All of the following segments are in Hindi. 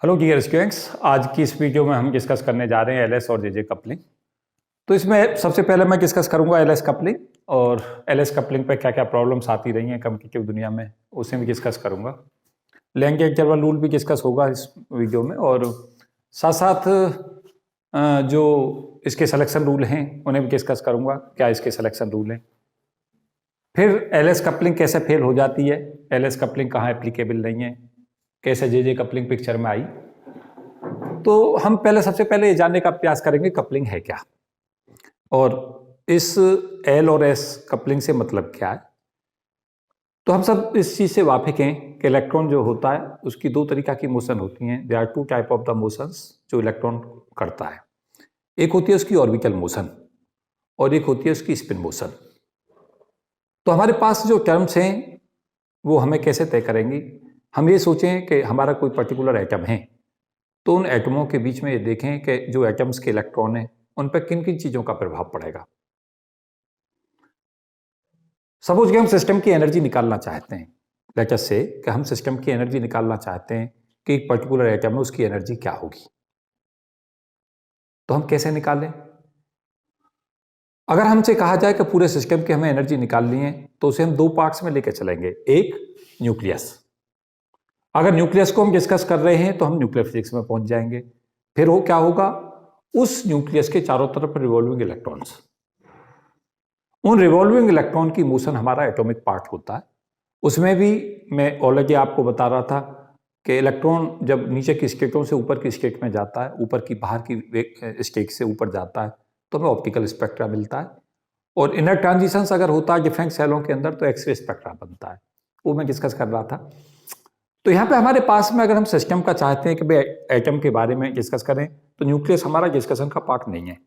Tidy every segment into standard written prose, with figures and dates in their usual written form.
हेलो डियर स्टूडेंट्स, आज की इस वीडियो में हम डिस्कस करने जा रहे हैं एलएस और जेजे कपलिंग। तो इसमें सबसे पहले मैं डिस्कस करूंगा एलएस कपलिंग और एलएस कपलिंग पे क्या क्या प्रॉब्लम्स आती रही हैं कम्पिटिटिव दुनिया में, उसे भी डिस्कस करूंगा। लैंगिक इंटरवल रूल भी डिस्कस होगा इस वीडियो में, और साथ साथ जो इसके सिलेक्शन रूल हैं उन्हें भी डिस्कस करूंगा, क्या इसके सिलेक्शन रूल हैं। फिर एलएस कपलिंग कैसे फेल हो जाती है, एलएस कपलिंग कहाँ एप्लीकेबल नहीं है, कैसे जेजे कपलिंग पिक्चर में आई। तो हम सबसे पहले ये जानने का प्रयास करेंगे कपलिंग है क्या, और इस एल और एस कपलिंग से मतलब क्या है। तो हम सब इस चीज से वाकिफ हैं कि इलेक्ट्रॉन जो होता है उसकी दो तरीका की मोशन होती हैं। There are two type of the motions जो इलेक्ट्रॉन करता है। एक होती है उसकी ऑर्बिटल मोशन और एक होती है उसकी स्पिन मोशन। तो हमारे पास जो टर्म्स हैं वो हमें कैसे तय करेंगी। हम ये सोचें कि हमारा कोई पर्टिकुलर एटम है, तो उन एटमों के बीच में ये देखें कि जो एटम्स के इलेक्ट्रॉन हैं उन पर किन किन चीजों का प्रभाव पड़ेगा। सपोज कि हम सिस्टम की एनर्जी निकालना चाहते हैं, लेट अस से कि हम सिस्टम की एनर्जी निकालना चाहते हैं कि एक पर्टिकुलर एटम में उसकी एनर्जी क्या होगी। तो हम कैसे निकालें। अगर हमसे कहा जाए कि पूरे सिस्टम की हमें एनर्जी निकालनी है तो उसे हम दो पार्ट्स में लेकर चलेंगे। एक न्यूक्लियस, अगर न्यूक्लियस को हम डिस्कस कर रहे हैं तो हम न्यूक्लियर फिजिक्स में पहुंच जाएंगे। फिर वो क्या होगा, उस न्यूक्लियस के चारों तरफ रिवॉल्विंग इलेक्ट्रॉन्स, उन रिवॉल्विंग इलेक्ट्रॉन की मोशन हमारा एटॉमिक पार्ट होता है। उसमें भी मैं ऑलरेडी आपको बता रहा था कि इलेक्ट्रॉन जब नीचे की स्टेटों से ऊपर की स्टेट में जाता है, ऊपर की बाहर की स्टेट से ऊपर जाता है, तो हमें ऑप्टिकल स्पेक्ट्रा मिलता है। और इनर ट्रांजिशंस अगर होता है डिफरेंट सेलों के अंदर तो एक्सरे स्पेक्ट्रा बनता है, वो मैं डिस्कस कर रहा था। तो यहाँ पे हमारे पास में अगर हम सिस्टम का चाहते हैं कि भाई एटम के बारे में डिस्कस करें तो न्यूक्लियस हमारा डिस्कशन का पार्ट नहीं है।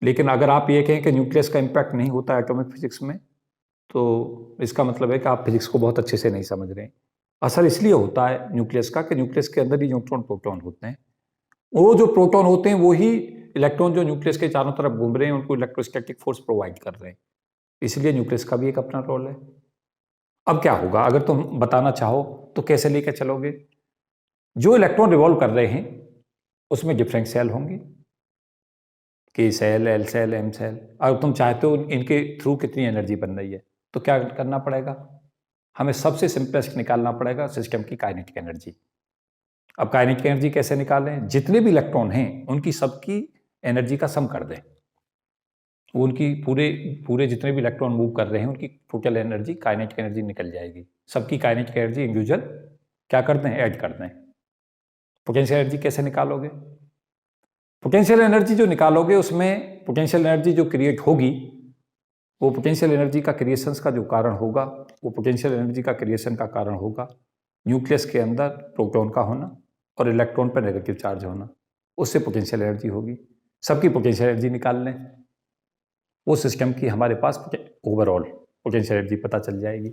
लेकिन अगर आप ये कहें कि न्यूक्लियस का इम्पैक्ट नहीं होता एटॉमिक फिजिक्स में, तो इसका मतलब है कि आप फिजिक्स को बहुत अच्छे से नहीं समझ रहे हैं। असर इसलिए होता है न्यूक्लियस का कि न्यूक्लियस के अंदर ही न्यूट्रॉन प्रोटॉन होते हैं। वो जो प्रोटॉन होते हैं वो ही इलेक्ट्रॉन जो न्यूक्लियस के चारों तरफ घूम रहे हैं उनको इलेक्ट्रोस्टैटिक फोर्स प्रोवाइड कर रहे हैं। इसलिए न्यूक्लियस का भी एक अपना रोल है। अब क्या होगा अगर तुम बताना चाहो तो कैसे लेकर चलोगे। जो इलेक्ट्रॉन रिवॉल्व कर रहे हैं उसमें डिफरेंट सेल होंगे, K cell, L cell, M cell. अगर तुम चाहते हो इनके थ्रू कितनी एनर्जी बन रही है तो क्या करना पड़ेगा, हमें सबसे सिंपलेस्ट निकालना पड़ेगा सिस्टम की काइनेटिक एनर्जी। अब काइनेटिक एनर्जी कैसे निकालें, जितने भी इलेक्ट्रॉन हैं उनकी सबकी एनर्जी का सम कर दें। उनकी पूरे पूरे जितने भी इलेक्ट्रॉन मूव कर रहे हैं उनकी टोटल एनर्जी काइनेटिक एनर्जी निकल जाएगी। सबकी काइनेटिक एनर्जी इंडिविजुअल क्या कर दें, ऐड कर दें। पोटेंशियल एनर्जी कैसे निकालोगे, पोटेंशियल एनर्जी जो निकालोगे उसमें पोटेंशियल एनर्जी जो क्रिएट होगी वो पोटेंशियल एनर्जी का क्रिएशंस का जो कारण होगा, वो पोटेंशियल एनर्जी का क्रिएशन का कारण होगा न्यूक्लियस के अंदर प्रोटॉन का होना और इलेक्ट्रॉन पर नेगेटिव चार्ज होना। उससे पोटेंशियल एनर्जी होगी। सबकी पोटेंशियल एनर्जी निकाल लें, वो सिस्टम की हमारे पास ओवरऑल पोटेंशियल एनर्जी पता चल जाएगी।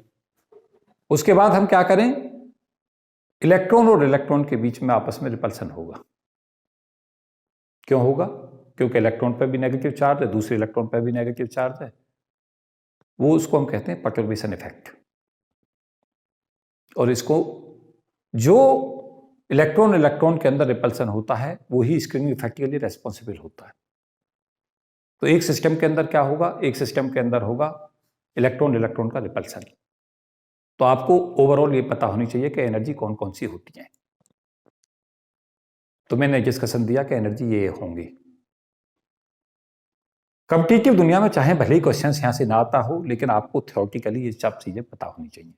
उसके बाद हम क्या करें, इलेक्ट्रॉन और इलेक्ट्रॉन के बीच में आपस में रिपल्सन होगा। क्यों होगा, क्योंकि इलेक्ट्रॉन पर भी नेगेटिव चार्ज है, दूसरे इलेक्ट्रॉन पर भी नेगेटिव चार्ज है। वो उसको हम कहते हैं परटर्बेशन इफेक्ट। और इसको जो इलेक्ट्रॉन इलेक्ट्रॉन के अंदर रिपल्सन होता है वही स्क्रीनिंग इफेक्ट के लिए रेस्पॉन्सिबल होता है। तो एक सिस्टम के अंदर क्या होगा, एक सिस्टम के अंदर होगा इलेक्ट्रॉन इलेक्ट्रॉन का रिपल्सन। तो आपको ओवरऑल ये पता होनी चाहिए कि एनर्जी कौन कौन सी होती है। तो मैंने डिस्कशन दिया कि एनर्जी ये होंगी। कॉम्पिटिटिव दुनिया में चाहे भले ही क्वेश्चन यहां से ना आता हो, लेकिन आपको थ्योरेटिकली ये सब चीजें पता होनी चाहिए।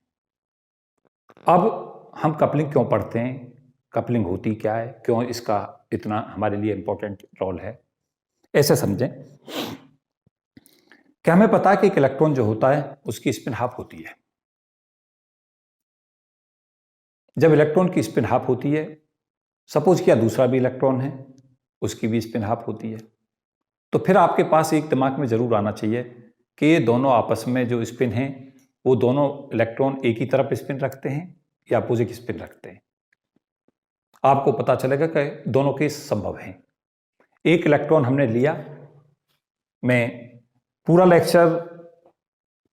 अब हम कपलिंग क्यों पढ़ते हैं, कपलिंग होती क्या है, क्यों इसका इतना हमारे लिए इंपॉर्टेंट रोल है, ऐसे समझें कि हमें पता है कि एक इलेक्ट्रॉन जो होता है उसकी स्पिन हाफ होती है। जब इलेक्ट्रॉन की स्पिन हाफ होती है, सपोज किया दूसरा भी इलेक्ट्रॉन है उसकी भी स्पिन हाफ होती है, तो फिर आपके पास एक दिमाग में जरूर आना चाहिए कि ये दोनों आपस में जो स्पिन है वो दोनों इलेक्ट्रॉन एक ही तरफ स्पिन रखते हैं या अपोजिट स्पिन रखते हैं। आपको पता चलेगा कि दोनों केस संभव हैं। एक इलेक्ट्रॉन हमने लिया, मैं पूरा लेक्चर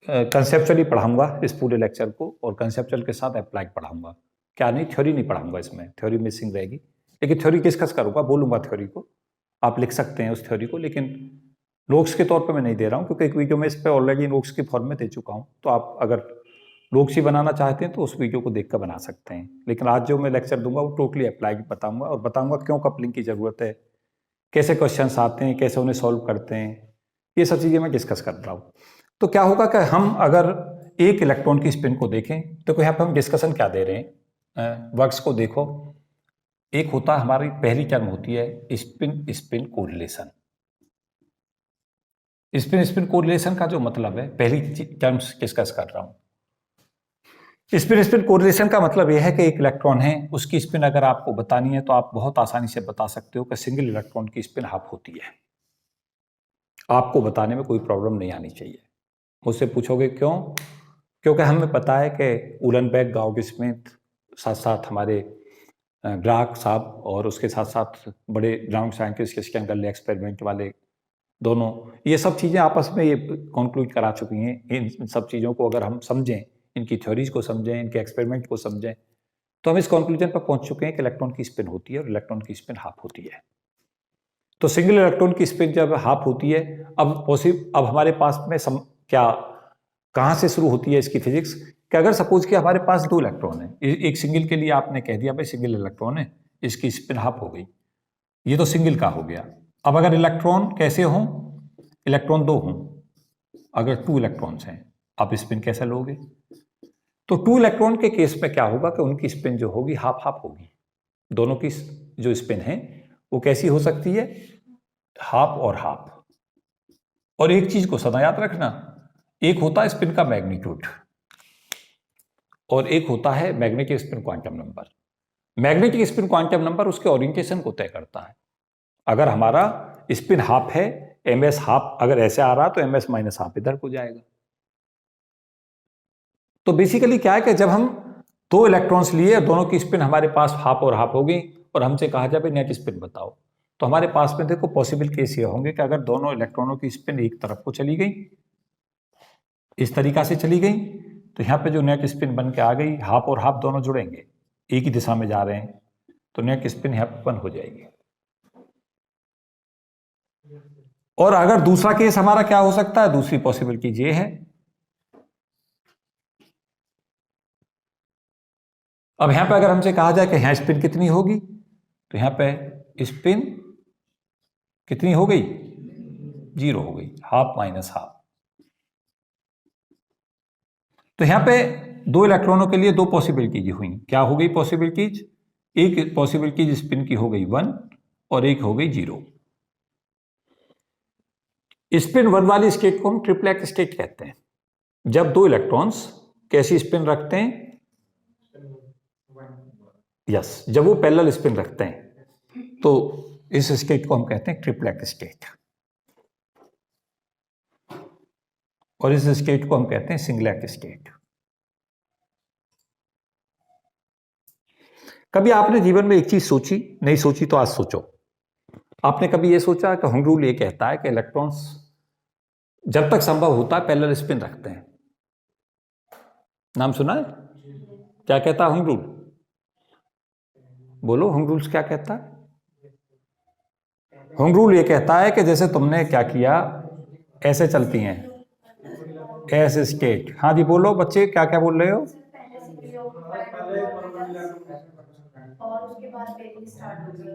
कंसेप्चुअली पढ़ाऊंगा इस पूरे लेक्चर को, और कंसेप्चुअल के साथ अप्लाइड पढ़ाऊंगा। क्या नहीं, थ्योरी नहीं पढ़ाऊंगा इसमें, थ्योरी मिसिंग रहेगी, लेकिन थ्योरी डिस्कस करूंगा, बोलूंगा थ्योरी को, आप लिख सकते हैं उस थ्योरी को, लेकिन नोट्स के तौर पे मैं नहीं दे रहा हूँ, क्योंकि एक वीडियो में इस पर ऑलरेडी नोट्स के फॉर्म में दे चुका हूँ। तो आप अगर नोट्स ही बनाना चाहते हैं तो उस वीडियो को देखकर बना सकते हैं, लेकिन आज जो मैं लेक्चर दूंगा वो टोटली अप्लाई बताऊंगा, और बताऊंगा क्यों कपलिंग की जरूरत है, कैसे क्वेश्चंस आते हैं, कैसे उन्हें सॉल्व करते हैं, ये सब चीज़ें मैं डिस्कस कर रहा हूँ। तो क्या होगा कि हम अगर एक इलेक्ट्रॉन की स्पिन को देखें तो यहाँ पर हम डिस्कशन क्या दे रहे हैं, वर्क्स को देखो। एक होता है, हमारी पहली टर्म होती है spin spin correlation. Spin spin correlation का जो मतलब है, पहली टर्म्स डिस्कस कर रहा हूं। स्पिन स्पिन कोरिलेशन का मतलब यह है कि एक इलेक्ट्रॉन है, उसकी स्पिन अगर आपको बतानी है तो आप बहुत आसानी से बता सकते हो कि सिंगल इलेक्ट्रॉन की स्पिन हाफ होती है। आपको बताने में कोई प्रॉब्लम नहीं आनी चाहिए। मुझसे पूछोगे क्यों? क्योंकि हमें पता है कि उलनबैक, गाउड स्मिथ, साथ साथ हमारे ड्राक साहब और उसके साथ साथ बड़े ग्राउंड साइंटिस्ट स्कैंगल एक्सपेरिमेंट वाले, दोनों ये सब चीज़ें आपस में ये कंक्लूड करा चुकी हैं। इन सब चीज़ों को अगर हम समझें, इनकी थ्योरीज को समझें, इनके एक्सपेरिमेंट को समझें, तो हम इस कंक्लूजन पर पहुंच चुके हैं कि इलेक्ट्रॉन की स्पिन होती है और इलेक्ट्रॉन की स्पिन हाफ होती है। तो सिंगल इलेक्ट्रॉन की स्पिन जब हाफ होती है, अब हमारे पास में क्या कहाँ से शुरू होती है इसकी फिजिक्स, कि अगर सपोज कि हमारे पास दो इलेक्ट्रॉन है, एक सिंगल के लिए आपने कह दिया भाई सिंगल इलेक्ट्रॉन है, इसकी स्पिन हाफ हो गई, ये तो सिंगल का हो गया। अब अगर इलेक्ट्रॉन कैसे हों, इलेक्ट्रॉन दो हों, अगर टू इलेक्ट्रॉन्स हैं, आप स्पिन कैसे लोगे? तो टू इलेक्ट्रॉन के केस में क्या होगा कि उनकी स्पिन जो होगी हाफ हाफ होगी। दोनों की जो स्पिन है वो कैसी हो सकती है? हाफ और हाफ। और एक चीज को सदा याद रखना, एक होता है स्पिन का मैग्नीट्यूड और एक होता है magnetic spin quantum number. Magnetic spin quantum number उसके ओरिएंटेशन को तय करता है। अगर हमारा स्पिन हाफ है, ms हाफ अगर ऐसे आ रहा तो ms माइनस हाफ इधर को जाएगा। तो बेसिकली क्या है कि जब हम दो इलेक्ट्रॉन्स लिए, दोनों की स्पिन हमारे पास हाफ और हाफ होगी और हमसे कहा जाए नेट स्पिन बताओ, तो हमारे पास में देखो पॉसिबल केस ये होंगे कि अगर दोनों इलेक्ट्रॉनों की स्पिन एक तरफ को चली गई, इस तरीका से चली गई, तो यहाँ पे जो नेट स्पिन बन के आ गई, हाफ और हाफ दोनों जुड़ेंगे, एक ही दिशा में जा रहे हैं, तो नेट स्पिन यहाँ पे बन हो जाएगी। और अगर दूसरा केस हमारा क्या हो सकता है, दूसरी पॉसिबल चीज ये है, अब यहां पे अगर हमसे कहा जाए कि यहां स्पिन कितनी होगी, तो यहां पे स्पिन कितनी हो गई? 0 हो गई, हाफ माइनस हाफ। तो यहां पे दो इलेक्ट्रॉनों के लिए दो पॉसिबिलिटीज हुई। क्या हो गई पॉसिबिलिटीज? एक पॉसिबिलिटीज स्पिन की हो गई 1 और एक हो गई 0। स्पिन 1 वाली स्टेट को हम ट्रिप्लेट स्टेट कहते हैं। जब दो इलेक्ट्रॉन्स कैसी स्पिन रखते हैं? यस, जब वो पैरेलल स्पिन रखते हैं तो इस स्टेट को हम कहते हैं ट्रिप्लेट स्टेट, और इस स्टेट को हम कहते हैं सिंगलेट स्टेट। कभी आपने जीवन में एक चीज सोची, नहीं सोची तो आज सोचो। आपने कभी ये सोचा कि होंग रूल ये कहता है कि इलेक्ट्रॉन्स जब तक संभव होता है पैरेलल स्पिन रखते हैं? नाम सुना है? क्या कहता है होंग रूल? बोलो, होंग रूल्स क्या कहता है? होंग रूल ये कहता है कि जैसे तुमने क्या किया, ऐसे चलती हैं एस स्टेट। हाँ जी बोलो बच्चे, क्या क्या बोल रहे हो? और उसके बाद पेरिंग स्टार्ट हो गई,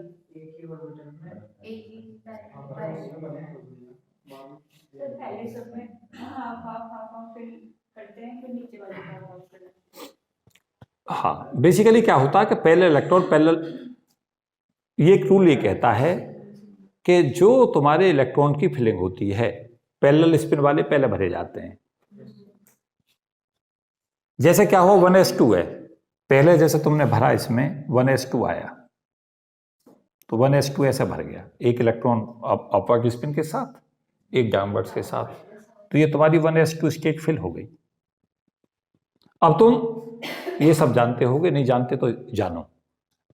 एक ही तो पहले सब में half half half half fill करते हैं, फिर नीचे वाले का हाफ करते हैं। हाँ, बेसिकली क्या होता है कि पहले इलेक्ट्रॉन पैरेलल, ये एक रूल ये कहता है कि जो तुम्हारे इलेक्ट्रॉन की फिलिंग होती है, पैरेलल स्पिन वाले पहले भरे जाते हैं। जैसे क्या हो 1s2 है, पहले जैसे तुमने भरा इसमें 1s2 आया, तो 1s2 ऐसे भर गया, एक इलेक्ट्रॉन अपवर्ड स्पिन के साथ, एक डाउनवर्ड के साथ, तो ये तुम्हारी 1s2 स्टेट फिल हो गई। अब तुम ये सब जानते होगे, नहीं जानते तो जानो,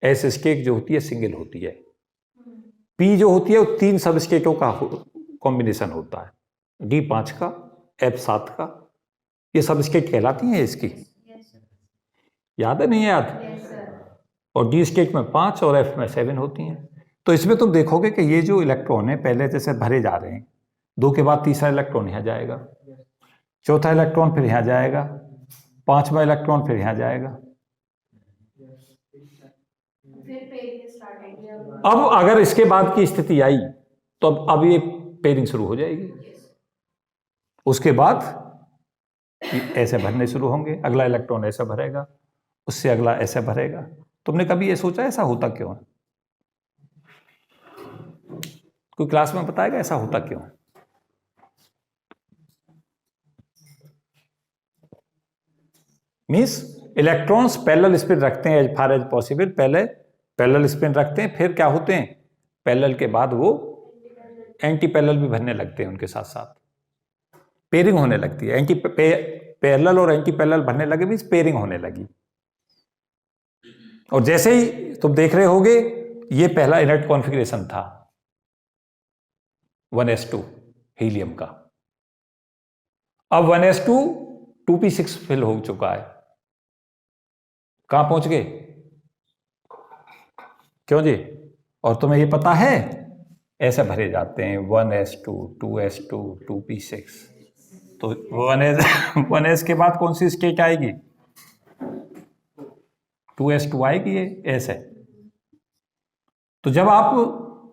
एस स्टेट जो होती है सिंगल होती है, पी जो होती है वो 3 सब स्टेटों का कॉम्बिनेशन होता है, D5 का, F7 का, ये सब स्टेट कहलाती हैं इसकी। याद है नहीं याद? और डी स्टेट में 5 और एफ में 7 होती हैं। तो इसमें तुम देखोगे कि ये जो इलेक्ट्रॉन है पहले जैसे भरे जा रहे हैं, 2 के बाद तीसरा इलेक्ट्रॉन यहाँ जाएगा, चौथा इलेक्ट्रॉन फिर यहाँ जाएगा, 5वां इलेक्ट्रॉन फिर यहाँ जाएगा। फिर पेरिंग स्टार्ट होगी। अब अगर इसके बाद की स्थिति आई तो अब ये पेयरिंग शुरू हो जाएगी। उसके बाद ऐसे भरने शुरू होंगे, अगला इलेक्ट्रॉन ऐसा भरेगा, उससे अगला ऐसा भरेगा। तुमने कभी ये सोचा ऐसा होता क्यों है? कोई क्लास में बताएगा ऐसा होता क्यों है? मीन्स इलेक्ट्रॉन्स पैरेलल स्पिन रखते हैं एज फार एज पॉसिबल, पहले पैरेलल स्पिन रखते हैं, फिर क्या होते हैं पैरेलल के बाद वो एंटी पैरेलल भी भरने लगते हैं, उनके साथ साथ पेयरिंग होने लगती है। पैरेलल और एंटी पैरेलल भरने लगे मीन्स पेयरिंग होने लगी। और जैसे ही तुम देख रहे होगे ये पहला इनर्ट कॉन्फ़िगरेशन था 1s2 हीलियम का, अब 1s2 2p6 फिल हो चुका है। कहां पहुंच गए? क्यों जी? और तुम्हें ये पता है ऐसे भरे जाते हैं 1s2 2s2 2p6। तो 1s के बाद कौन सी स्टेट आएगी? 2s2 आएगी, ये ऐसे। तो जब आप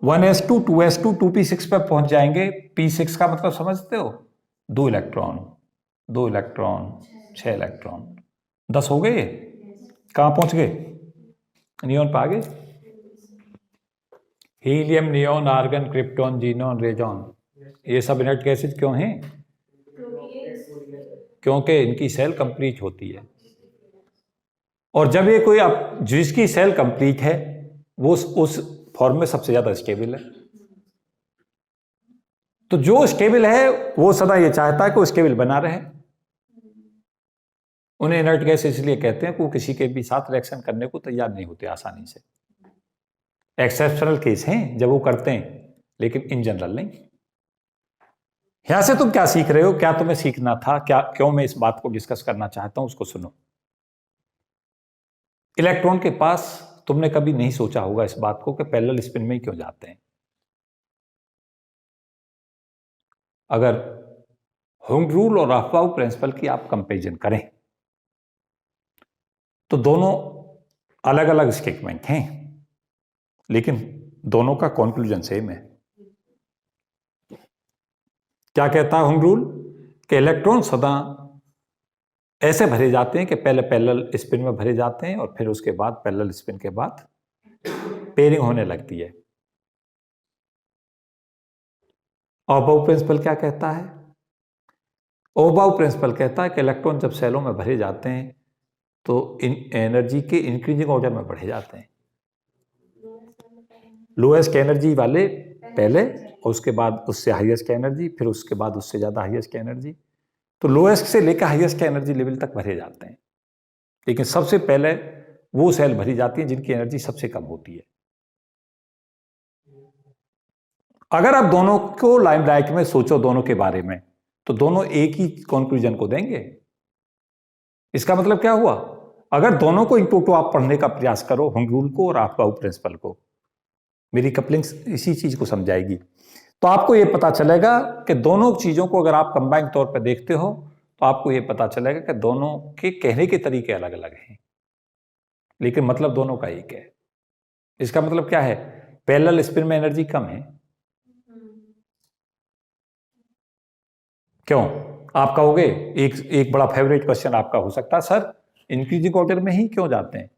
1s2 2s2 2p6 पर पहुंच जाएंगे, p6 का मतलब समझते हो? 2 इलेक्ट्रॉन 2 इलेक्ट्रॉन 6 इलेक्ट्रॉन 10 हो गए। कहां पहुंच गए? नियोन पे आ गए। Helium, neon, argon, krypton, xenon, radon, ये सब इनर्ट गैसेज क्यों हैं? क्योंकि इनकी सेल कंप्लीट होती है। और जब ये कोई जिसकी सेल कंप्लीट है वो उस फॉर्म में सबसे ज्यादा स्टेबल है। तो जो स्टेबल है वो सदा ये चाहता है कि वो स्टेबल बना रहे। उन्हें इनर्ट गैस इसलिए कहते हैं कि वो किसी के भी साथ रिएक्शन करने को तैयार नहीं होते आसानी से। एक्सेप्शनल केस हैं जब वो करते हैं, लेकिन इन जनरल नहीं। यहां से तुम क्या सीख रहे हो, क्या तुम्हें सीखना था, क्या क्यों मैं इस बात को डिस्कस करना चाहता हूं उसको सुनो। इलेक्ट्रॉन के पास तुमने कभी नहीं सोचा होगा इस बात को कि पैरेलल स्पिन में ही क्यों जाते हैं। अगर होंग रूल और राफबाउ प्रिंसिपल की आप कंपैरिजन करें तो दोनों अलग अलग स्टेटमेंट हैं, लेकिन दोनों का कंक्लूजन सेम है। क्या कहता है होंग रूल? कि इलेक्ट्रॉन सदा ऐसे भरे जाते हैं कि पहले पैरेलल स्पिन में भरे जाते हैं और फिर उसके बाद पैरेलल स्पिन के बाद पेयरिंग होने लगती है। ऑबाउ प्रिंसिपल क्या कहता है? ऑबाउ प्रिंसिपल कहता है कि इलेक्ट्रॉन जब सेलों में भरे जाते हैं तो इन एनर्जी के इंक्रीजिंग ऑर्डर में बढ़े जाते हैं। लोएस्ट एनर्जी वाले पहले, और उसके बाद उससे हाईएस्ट एनर्जी, फिर उसके बाद उससे ज्यादा हाईएस्ट एनर्जी। तो लोएस्ट से लेकर हाईएस्ट एनर्जी लेवल तक भरे जाते हैं, लेकिन सबसे पहले वो सेल भरी जाती है जिनकी एनर्जी सबसे कम होती है। अगर आप दोनों को लाइमलाइट में सोचो दोनों के बारे में, तो दोनों एक ही कंक्लूजन को देंगे। इसका मतलब क्या हुआ? अगर दोनों को इनटू आप पढ़ने का प्रयास करो, होंग रूल को और राफबाउ प्रिंसिपल को, मेरी कपलिंग्स इसी चीज को समझाएगी, तो आपको यह पता चलेगा कि दोनों चीजों को अगर आप कंबाइंड तौर पर देखते हो तो आपको यह पता चलेगा कि दोनों के कहने के तरीके अलग अलग हैं, लेकिन मतलब दोनों का एक है। इसका मतलब क्या है? पैरेलल स्पिन में एनर्जी कम है। क्यों? आप कहोगे, एक बड़ा फेवरेट क्वेश्चन आपका हो सकता है, सर इंक्रीजिंग ऑर्डर में ही क्यों जाते हैं?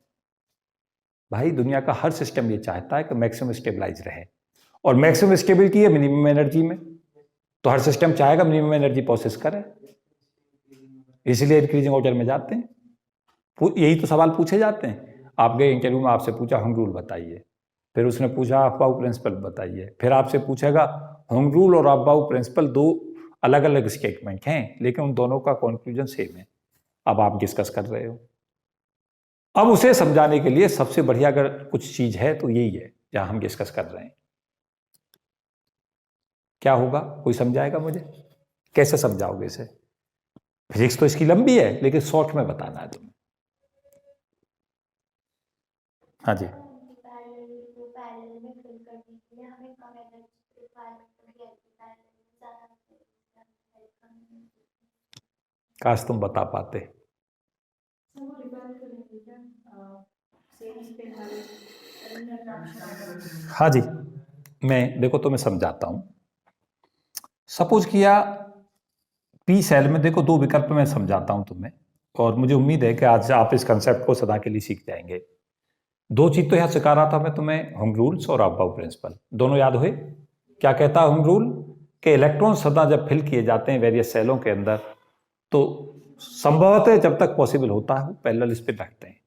भाई दुनिया का हर सिस्टम ये चाहता है कि मैक्सिमम स्टेबलाइज रहे, और मैक्सिमम स्टेबिलिटी है मिनिमम एनर्जी में, तो हर सिस्टम चाहेगा मिनिमम एनर्जी प्रोसेस करे, इसलिए इंक्रीजिंग ऑर्डर में जाते हैं। यही तो सवाल पूछे जाते हैं। आप गए इंटरव्यू में, आपसे पूछा होंग रूल बताइए, फिर उसने पूछा राफबाउ प्रिंसिपल बताइए, फिर आपसे पूछेगा होंग रूल और राफबाउ प्रिंसिपल दो अलग अलग स्टेटमेंट हैं, लेकिन उन दोनों का कंक्लूजन सेम है। अब आप डिस्कस कर रहे हो। अब उसे समझाने के लिए सबसे बढ़िया अगर कुछ चीज है तो यही है जहां हम डिस्कस कर रहे हैं। क्या होगा? कोई समझाएगा मुझे? कैसे समझाओगे इसे? फिजिक्स तो इसकी लंबी है, लेकिन शॉर्ट में बताना है तुम्हें। हाँ जी, पैरेलल में फिल करने के लिए हमें कम एनर्जी रिक्वायरमेंट होगी, ज़्यादा काश तुम बता पाते। सर वो रिकॉर्ड करेंगे क्या सेम स्पिन वाले इंटरैक्शन? हाँ जी, मैं देखो तुम्हें समझाता हूँ। सपोज किया पी सेल में, देखो दो विकल्प मैं समझाता हूँ तुम्हें, और मुझे उम्मीद है कि आज आप इस कंसेप्ट को सदा के लिए सीख जाएंगे। दो चीज तो यहाँ सिखा रहा था मैं तुम्हें, होम रूल्स और अबाउ प्रिंसिपल, दोनों याद हुए? क्या कहता है होम रूल? कि इलेक्ट्रॉन सदा जब फिल किए जाते हैं वेरियस सेलों के अंदर, तो संभवतः जब तक पॉसिबल होता है पैरेलल स्पिन रखते हैं।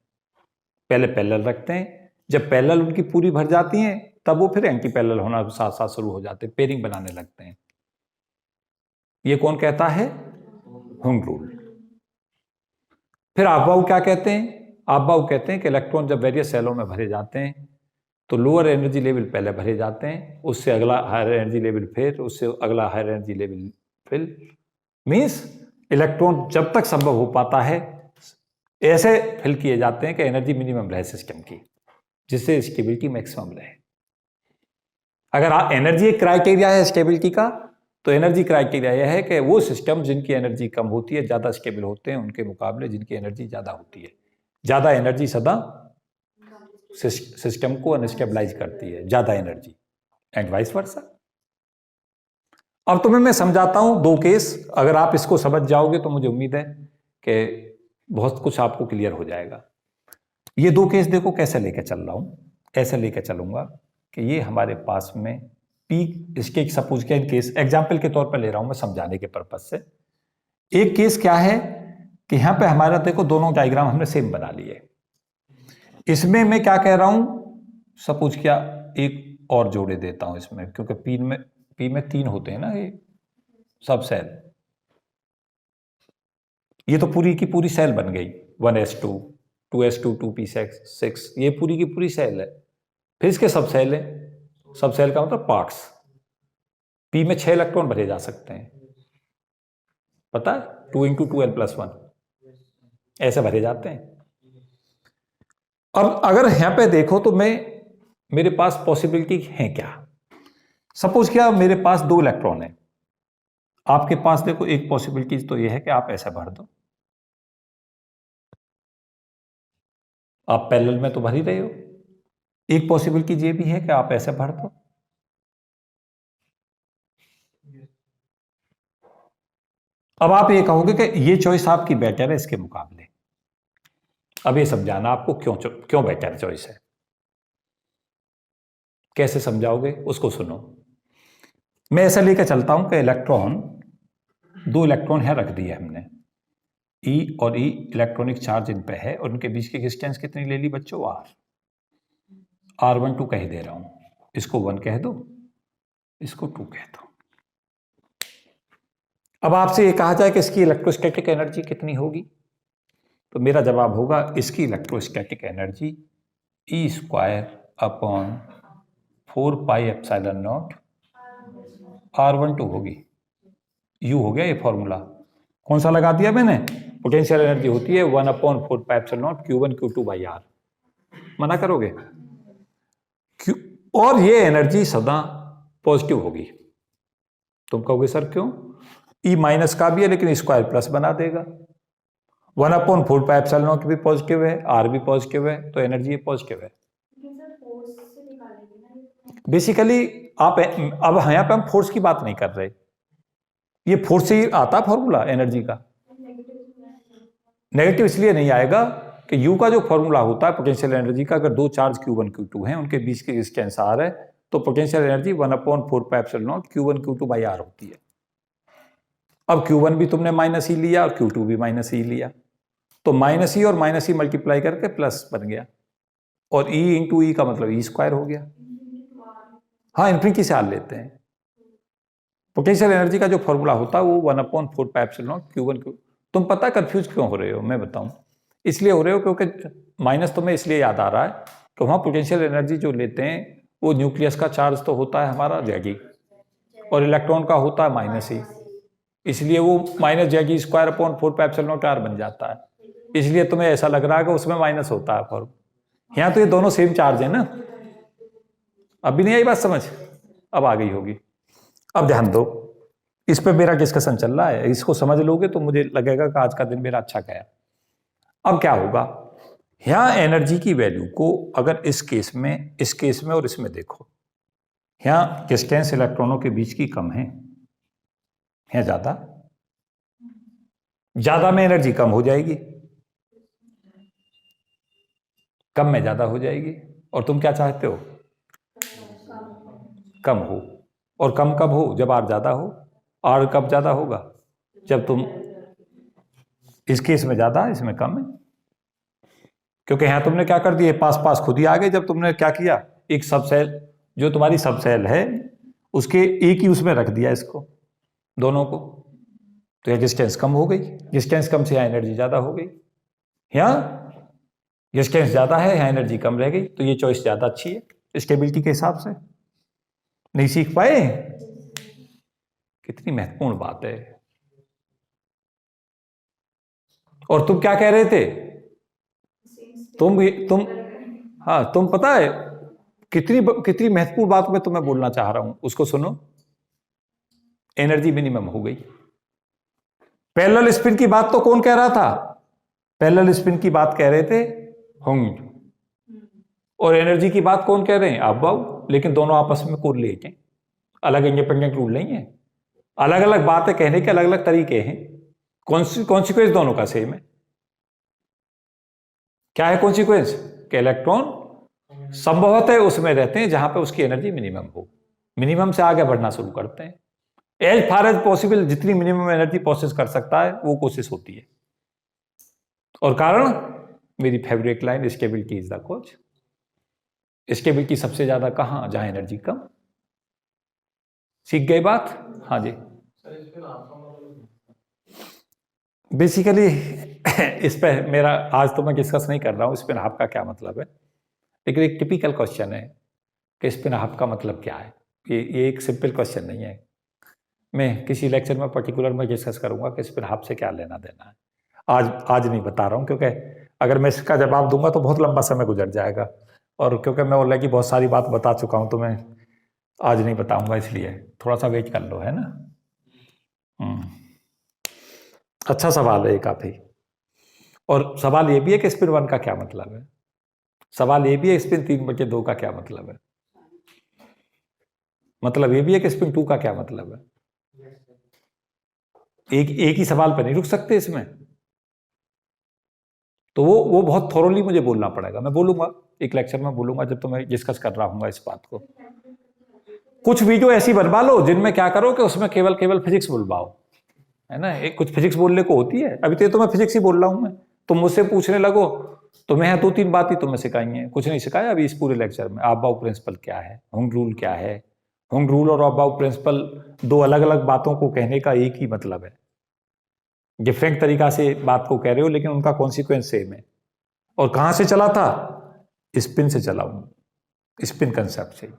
पहले पैरेलल रखते हैं, जब पैरेलल उनकी पूरी भर जाती हैं तब वो फिर एंटी पैरेलल होना साथ साथ शुरू हो जाते हैं, पेयरिंग बनाने लगते हैं। ये कौन कहता है? Home rule. फिर अबाउ क्या कहते हैं? अबाउ कहते हैं कि इलेक्ट्रॉन जब वेरियस सेलों में भरे जाते हैं तो लोअर एनर्जी लेवल पहले भरे जाते हैं, उससे अगला हायर एनर्जी लेवल, फिर उससे अगला higher energy level fill. Means electron जब तक संभव हो पाता है ऐसे फिल किए जाते हैं कि एनर्जी मिनिमम रहे सिस्टम की, जिससे स्टेबिलिटी मैक्सिमम रहे। अगर एनर्जी एक क्राइटेरिया है स्टेबिलिटी का, तो एनर्जी क्राइटेरिया यह है कि वो सिस्टम जिनकी एनर्जी कम होती है ज़्यादा स्टेबल होते हैं उनके मुकाबले जिनकी एनर्जी ज़्यादा होती है। ज़्यादा एनर्जी सदा सिस्टम को अनस्टेबलाइज करती है, ज़्यादा एनर्जी, एंड वाइस वर्सा। अब तुम्हें मैं समझाता हूं दो केस, अगर आप इसको समझ जाओगे तो मुझे उम्मीद है कि बहुत कुछ आपको क्लियर हो जाएगा। ये दो केस देखो कैसे लेकर चल रहा हूं, ऐसे लेकर चलूंगा कि ये हमारे पास में पीक, इसके सपोज के केस एग्जाम्पल के तौर पर ले रहा हूं मैं समझाने के पर्पज से। एक केस क्या है कि यहां पे हमारा देखो दोनों डायग्राम हमने सेम बना लिए। इसमें मैं क्या कह रहा हूं, सपोज क्या एक और जोड़े देता हूं इसमें, क्योंकि पी में 3 होते हैं ना ये सब सेल, ये तो पूरी की पूरी सेल बन गई, 1s2 2s2 2p6, ये पूरी की पूरी सेल है। फिर इसके सब सेल है, सब सेल का मतलब पार्ट्स। पी में 6 इलेक्ट्रॉन भरे जा सकते हैं, पता है, 2 × 2l+1 ऐसे भरे जाते हैं। अब अगर यहां पे देखो तो मेरे पास पॉसिबिलिटी है क्या? सपोज क्या मेरे पास 2 इलेक्ट्रॉन है, आपके पास देखो एक पॉसिबिलिटी तो यह है कि आप ऐसा भर दो, आप पैरेलल में तो भर ही रहे हो। एक पॉसिबिलिटी ये भी है कि आप ऐसे भर दो। अब आप ये कहोगे कि ये चॉइस आपकी बेटर है इसके मुकाबले। अब ये समझाना आपको क्यों बेटर चॉइस है, कैसे समझाओगे उसको सुनो। मैं ऐसा लेकर चलता हूं कि इलेक्ट्रॉन, 2 इलेक्ट्रॉन है रख दिए हमने, E और E इलेक्ट्रॉनिक चार्ज इन पे है, और उनके बीच की डिस्टेंस कितनी ले ली बच्चों? R12 कह दे रहा हूं, इसको 1 कह दो, इसको 2 कह दो। अब आपसे ये कहा जाए कि इसकी इलेक्ट्रोस्टैटिक एनर्जी कितनी होगी, तो मेरा जवाब होगा इसकी इलेक्ट्रोस्टैटिक एनर्जी E²/4πε0 R12 होगी। U हो गया ये फॉर्मूला, कौन सा लगा दिया मैंने? पोटेंशियल एनर्जी होती है 1/4πε0 Q1 Q2/R। मना करोगे? और ये एनर्जी सदा पॉजिटिव होगी। तुम कहोगे सर क्यों? E माइनस का भी है लेकिन स्क्वायर प्लस बना देगा, 1/4πε0 भी पॉजिटिव है, R भी पॉजिटिव है, तो एनर्जी पॉजिटिव है। बेसिकली आप अब यहाँ पे हम फोर्स की बात नहीं कर रहे, ये फोर्स से ही आता फॉर्मूला एनर्जी का। नेगेटिव इसलिए नहीं आएगा कि U का जो फॉर्मूला होता है पोटेंशियल एनर्जी का, अगर 2 चार्ज Q1 Q2 हैं, उनके बीच की डिस्टेंस R है, तो पोटेंशियल एनर्जी 1/4πε0 Q1 Q2/R होती है। अब Q1 भी तुमने -E लिया और Q2 भी -E लिया, तो -E और -E मल्टीप्लाई करके प्लस बन गया, और E × E का मतलब E² हो गया। हाँ, इन्फिनिटी से R लेते हैं। पोटेंशियल एनर्जी का जो फॉर्मूला होता है वो 1/4πε0 Q1 Q। तुम पता कंफ्यूज क्यों हो रहे हो? मैं बताऊं, इसलिए हो रहे हो क्योंकि माइनस तुम्हें इसलिए याद आ रहा है कि वहाँ पोटेंशियल एनर्जी जो लेते हैं वो न्यूक्लियस का चार्ज तो होता है हमारा Zg, और इलेक्ट्रॉन का होता है -E, इसलिए वो -Zg²/4πε0 बन जाता है। इसलिए तुम्हें ऐसा लग रहा है कि उसमें माइनस होता है फॉर्म, यहाँ तो ये दोनों सेम चार्ज है ना। अब भी नहीं आई बात समझ? अब आ गई होगी। अब ध्यान दो, इस पे मेरा डिस्कशन चल रहा है, इसको समझ लोगे तो मुझे लगेगा कि आज का दिन मेरा अच्छा गया। अब क्या होगा, यहाँ एनर्जी की वैल्यू को अगर इस केस में और इसमें देखो, यहाँ डिस्टेंस इलेक्ट्रॉनों के बीच की कम है, यहाँ ज्यादा में एनर्जी कम हो जाएगी, कम में ज्यादा हो जाएगी। और तुम क्या चाहते हो? कम हो। और कम कब हो? जब आर ज्यादा हो। आर कब ज्यादा होगा? जब तुम इस केस में ज्यादा, इसमें कम है। क्योंकि यहां तुमने क्या कर दिया, पास पास खुद ही आ गए। जब तुमने क्या किया, एक सब सेल जो तुम्हारी सब सेल है उसके एक ही उसमें रख दिया इसको, दोनों को, तो यह डिस्टेंस कम हो गई। डिस्टेंस कम से यहां एनर्जी ज्यादा हो गई। यहां डिस्टेंस ज्यादा है, यहां एनर्जी कम रह गई। तो ये चॉइस ज्यादा अच्छी है स्टेबिलिटी के हिसाब से। नहीं सीख पाए? कितनी महत्वपूर्ण बात है। और तुम क्या कह रहे थे? तुम हाँ, तुम पता है कितनी महत्वपूर्ण बात मैं तुम्हें बोलना चाह रहा हूं, उसको सुनो। एनर्जी मिनिमम हो गई। पैरेलल स्पिन की बात तो कौन कह रहा था? पैरेलल स्पिन की बात कह रहे थे होंगे, और एनर्जी की बात कौन कह रहे हैं? आप बाबू। लेकिन दोनों आपस में कोरिलेट हैं, अलग इंडिपेंडेंट रूल नहीं है। अलग अलग बातें कहने के अलग अलग तरीके हैं, कॉन्सिक्वेंस दोनों का सेम है। क्या है कॉन्सिक्वेंस? कि इलेक्ट्रॉन संभवतः उसमें रहते हैं जहां पे उसकी एनर्जी मिनिमम हो, मिनिमम से आगे बढ़ना शुरू करते हैं। एज फार एज पॉसिबल जितनी मिनिमम एनर्जी प्रोसेस कर सकता है वो कोशिश होती है। और कारण, मेरी favourite line, stability is the cause. Stability सबसे ज्यादा कहां? जहां एनर्जी कम। सीख गए बात? हाँ जी। बेसिकली इस पे मेरा आज तो मैं डिस्कस नहीं कर रहा हूं स्पिन हाफ का क्या मतलब है, लेकिन एक टिपिकल क्वेश्चन है कि स्पिन हाफ का मतलब क्या है। ये एक सिंपल क्वेश्चन नहीं है। मैं किसी लेक्चर में पर्टिकुलर में डिस्कस करूंगा कि स्पिन हाफ से क्या लेना देना है। आज नहीं बता रहा हूं, क्योंकि अगर मैं इसका जवाब दूंगा तो बहुत लंबा समय गुजर जाएगा, और क्योंकि मैं ऑलरेडी बहुत सारी बात बता चुका हूं तो मैं आज नहीं बताऊंगा, इसलिए थोड़ा सा वेट कर लो, है ना। अच्छा सवाल है काफी। और सवाल ये भी है कि स्पिन 1 का क्या मतलब है। सवाल ये भी है स्पिन 3/2 का क्या मतलब है। मतलब ये भी है कि स्पिन 2 का क्या मतलब है। एक ही सवाल पर नहीं रुक सकते इसमें, तो वो बहुत थोरोली मुझे बोलना पड़ेगा। मैं बोलूंगा एक लेक्चर में, बोलूंगा जब तो मैं डिस्कस कर रहा हूँ इस बात को। कुछ वीडियो ऐसी बनवा लो जिनमें क्या करो कि उसमें केवल फिजिक्स बुलवाओ, है ना। एक कुछ फिजिक्स बोलने को होती है। अभी तो मैं फिजिक्स ही बोल रहा हूं। मैं तुम मुझसे पूछने लगो तो मैं 2-3 बात ही तुम्हें सिखाई है, कुछ नहीं सिखाया अभी इस पूरे लेक्चर में। अबाउ प्रिंसिपल क्या है, होंग रूल क्या है। होंग रूल और अबाउ प्रिंसिपल दो अलग अलग बातों को कहने का एक ही मतलब है। डिफरेंट तरीका से बात को कह रहे हो, लेकिन उनका कॉन्सिक्वेंस सेम है। और कहां से चला था? स्पिन से चला हूं, स्पिन कंसेप्ट से।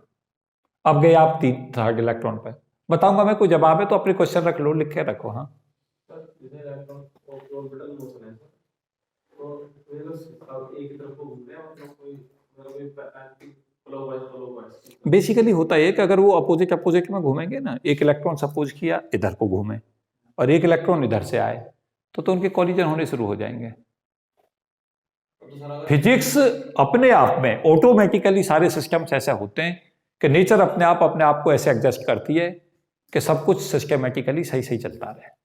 अब गए आप थर्ड इलेक्ट्रॉन पर। बताऊंगा मैं, कोई जवाब है तो अपने क्वेश्चन रख लो, लिख के रखो। हाँ बेसिकली होता है कि अगर वो अपोजिट में घूमेंगे ना, एक इलेक्ट्रॉन सपोज किया इधर को घूमे और एक इलेक्ट्रॉन इधर से आए, तो उनके कॉलिजन होने शुरू हो जाएंगे। फिजिक्स अपने आप में ऑटोमेटिकली सारे सिस्टम्स ऐसे होते हैं कि नेचर अपने आप को ऐसे एडजस्ट करती है कि सब कुछ सिस्टमेटिकली सही चलता रहे।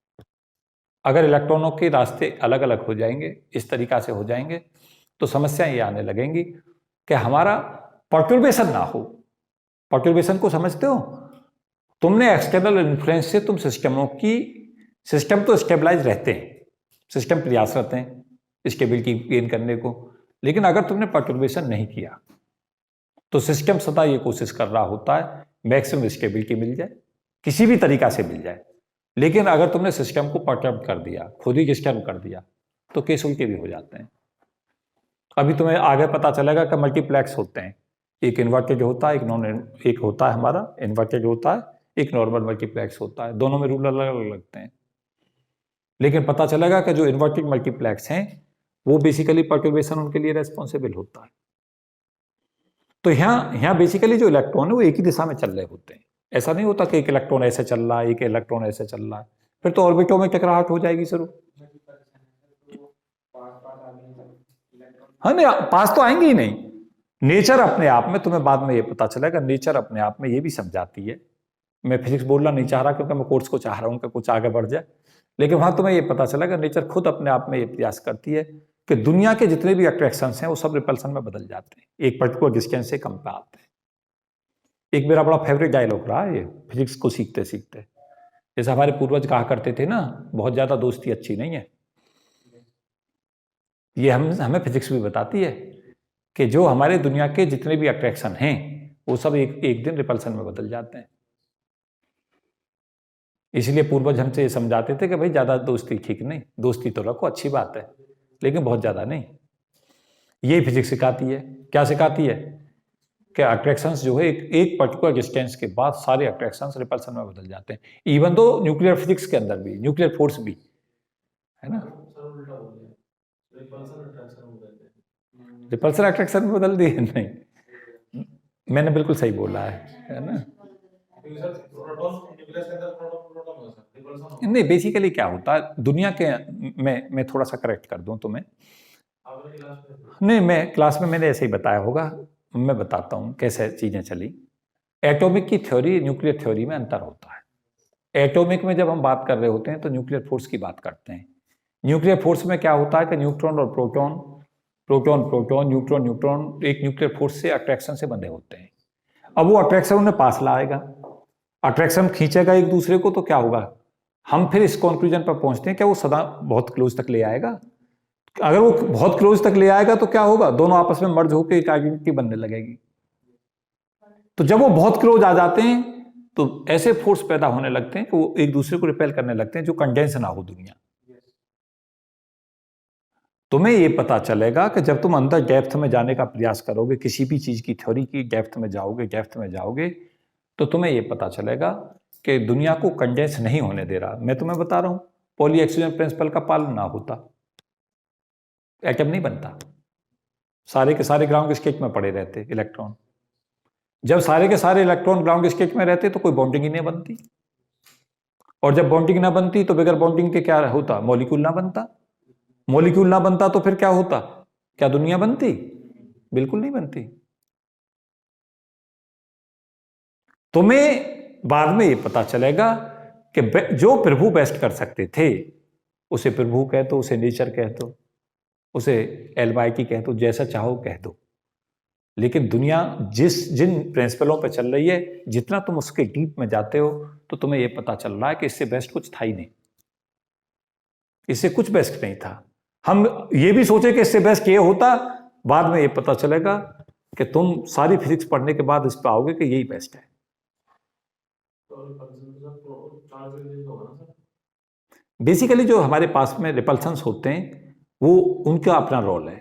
अगर इलेक्ट्रॉनों के रास्ते अलग अलग हो जाएंगे, इस तरीका से हो जाएंगे, तो समस्याएं ये आने लगेंगी कि हमारा पर्टर्बेशन ना हो। पर्टर्बेशन को समझते हो? तुमने एक्सटर्नल इन्फ्लुएंस से तुम सिस्टम तो स्टेबलाइज रहते हैं, सिस्टम प्रयासरत हैं स्टेबिलिटी गेन करने को, लेकिन अगर तुमने पर्टर्बेशन नहीं किया तो सिस्टम सदा ये कोशिश कर रहा होता है मैक्सिमम स्टेबिलिटी मिल जाए, किसी भी तरीका से मिल जाए। लेकिन अगर तुमने सिस्टम को पर्टर्ब कर दिया, खुद ही डिस्टर्ब कर दिया, तो केस उल्टे भी हो जाते हैं। अभी तुम्हें आगे पता चलेगा कि मल्टीप्लेक्स होते हैं, एक इन्वर्टेड होता है, एक होता है हमारा इन्वर्टेड होता है, एक नॉर्मल मल्टीप्लेक्स होता है। दोनों में रूल अलग अलग लगते हैं, लेकिन पता चलेगा कि जो इन्वर्टेड मल्टीप्लेक्स हैं वो बेसिकली पर्टर्बेशन उनके लिए रेस्पॉन्सिबल होता है। तो यहाँ बेसिकली जो इलेक्ट्रॉन है वो एक ही दिशा में चल रहे होते हैं। ऐसा नहीं होता कि एक इलेक्ट्रॉन ऐसे चल रहा है, एक इलेक्ट्रॉन ऐसे चल रहा है, फिर तो ऑर्बिटों में टकराहट हो जाएगी शुरू। हाँ नहीं, पास तो आएंगे ही नहीं। नेचर अपने आप में, तुम्हें बाद में ये पता चलेगा, नेचर अपने आप में ये भी समझाती है। मैं फिजिक्स बोलना नहीं चाह रहा क्योंकि मैं कोर्स को चाह रहा हूँ कि कुछ आगे बढ़ जाए, लेकिन वहां तुम्हें ये पता चलेगा नेचर खुद अपने आप में ये प्रयास करती है कि दुनिया के जितने भी अट्रैक्शंस हैं वो सब रिपल्सन में बदल जाते हैं, एक पर्टिकुलर डिस्टेंस से कम पे आते हैं। एक मेरा बड़ा फेवरेट डायलॉग रहा है ये फिजिक्स को सीखते सीखते, जैसे हमारे पूर्वज कहा करते थे ना, बहुत ज्यादा दोस्ती अच्छी नहीं है। ये हमें फिजिक्स भी बताती है कि जो हमारे दुनिया के जितने भी अट्रैक्शन हैं वो सब एक दिन रिपल्सन में बदल जाते हैं। इसलिए पूर्वज हमसे ये समझाते थे कि भाई ज्यादा दोस्ती ठीक नहीं, दोस्ती तो रखो, अच्छी बात है, लेकिन बहुत ज्यादा नहीं। ये फिजिक्स सिखाती है। क्या सिखाती है? कि अट्रैक्शंस जो है एक पर्टिकुलर डिस्टेंस के बाद सारे अट्रैक्शंस रिपल्सन में बदल जाते हैं। इवन दो न्यूक्लियर फिजिक्स के अंदर भी, न्यूक्लियर फोर्स भी है ना, रिपल्सन अट्रैक्शन में बदल दिए। नहीं, मैंने बिल्कुल सही बोला है ना। नहीं, बेसिकली क्या होता है दुनिया के, मैं थोड़ा सा करेक्ट कर दूं तुम्हें। नहीं, मैं क्लास में मैंने ऐसे ही बताया होगा, मैं बताता हूं कैसे चीजें चली। एटॉमिक की थ्योरी न्यूक्लियर थ्योरी में अंतर होता है। एटॉमिक में जब हम बात कर रहे होते हैं तो न्यूक्लियर फोर्स की बात करते हैं। न्यूक्लियर फोर्स में क्या होता है कि न्यूट्रॉन और proton, proton proton, neutron neutron एक न्यूक्लियर फोर्स से अट्रैक्शन से बंधे होते हैं। अब वो अट्रैक्शन उन्हें पास लाएगा, अट्रैक्शन खींचेगा एक दूसरे को, तो क्या होगा, हम फिर इस कंक्लूजन पर पहुंचते हैं कि वो सदा बहुत क्लोज तक ले आएगा। अगर वो बहुत क्लोज तक ले आएगा तो क्या होगा, दोनों आपस में मर्ज होकर एक आइडेंटिटी बनने लगेगी। तो जब वो बहुत क्लोज आ जाते हैं तो ऐसे फोर्स पैदा होने लगते हैं कि वो एक दूसरे को रिपेल करने लगते हैं जो कंडेंस ना हो दुनिया। तुम्हें ये पता चलेगा कि जब तुम अंदर डेप्थ में जाने का प्रयास करोगे, किसी भी चीज की थ्योरी की डेप्थ में जाओगे तो तुम्हें ये पता चलेगा कि दुनिया को कंडेंस नहीं होने दे रहा। मैं तुम्हें बता रहा हूं, पॉली एक्सक्लूजन प्रिंसिपल का पालन ना होता एटम नहीं बनता, सारे के सारे ग्राउंड स्टेट में पड़े रहते इलेक्ट्रॉन। जब सारे के सारे इलेक्ट्रॉन ग्राउंड स्टेट में रहते तो कोई बॉन्डिंग ही नहीं बनती, और जब बॉन्डिंग ना बनती तो बगैर बॉन्डिंग के क्या होता, मॉलिक्यूल ना बनता। मॉलिक्यूल ना बनता तो फिर क्या होता, क्या दुनिया बनती? बिल्कुल नहीं बनती। तुम्हें बाद में ये पता चलेगा कि जो प्रभु बेस्ट कर सकते थे उसे प्रभु कह दो, उसे नेचर कह दो, उसे एलमाइटी कह दो, जैसा चाहो कह दो, लेकिन दुनिया जिन प्रिंसिपलों पे चल रही है, जितना तुम उसके डीप में जाते हो तो तुम्हें यह पता चल रहा है कि इससे बेस्ट कुछ था ही नहीं, इससे कुछ बेस्ट नहीं था। हम ये भी सोचे कि इससे बेस्ट ये होता, बाद में ये पता चलेगा कि तुम सारी फिजिक्स पढ़ने के बाद इस पर आओगे कि यही बेस्ट है। बेसिकली जो हमारे पास में रिपल्सन्स होते हैं वो उनका अपना रोल है।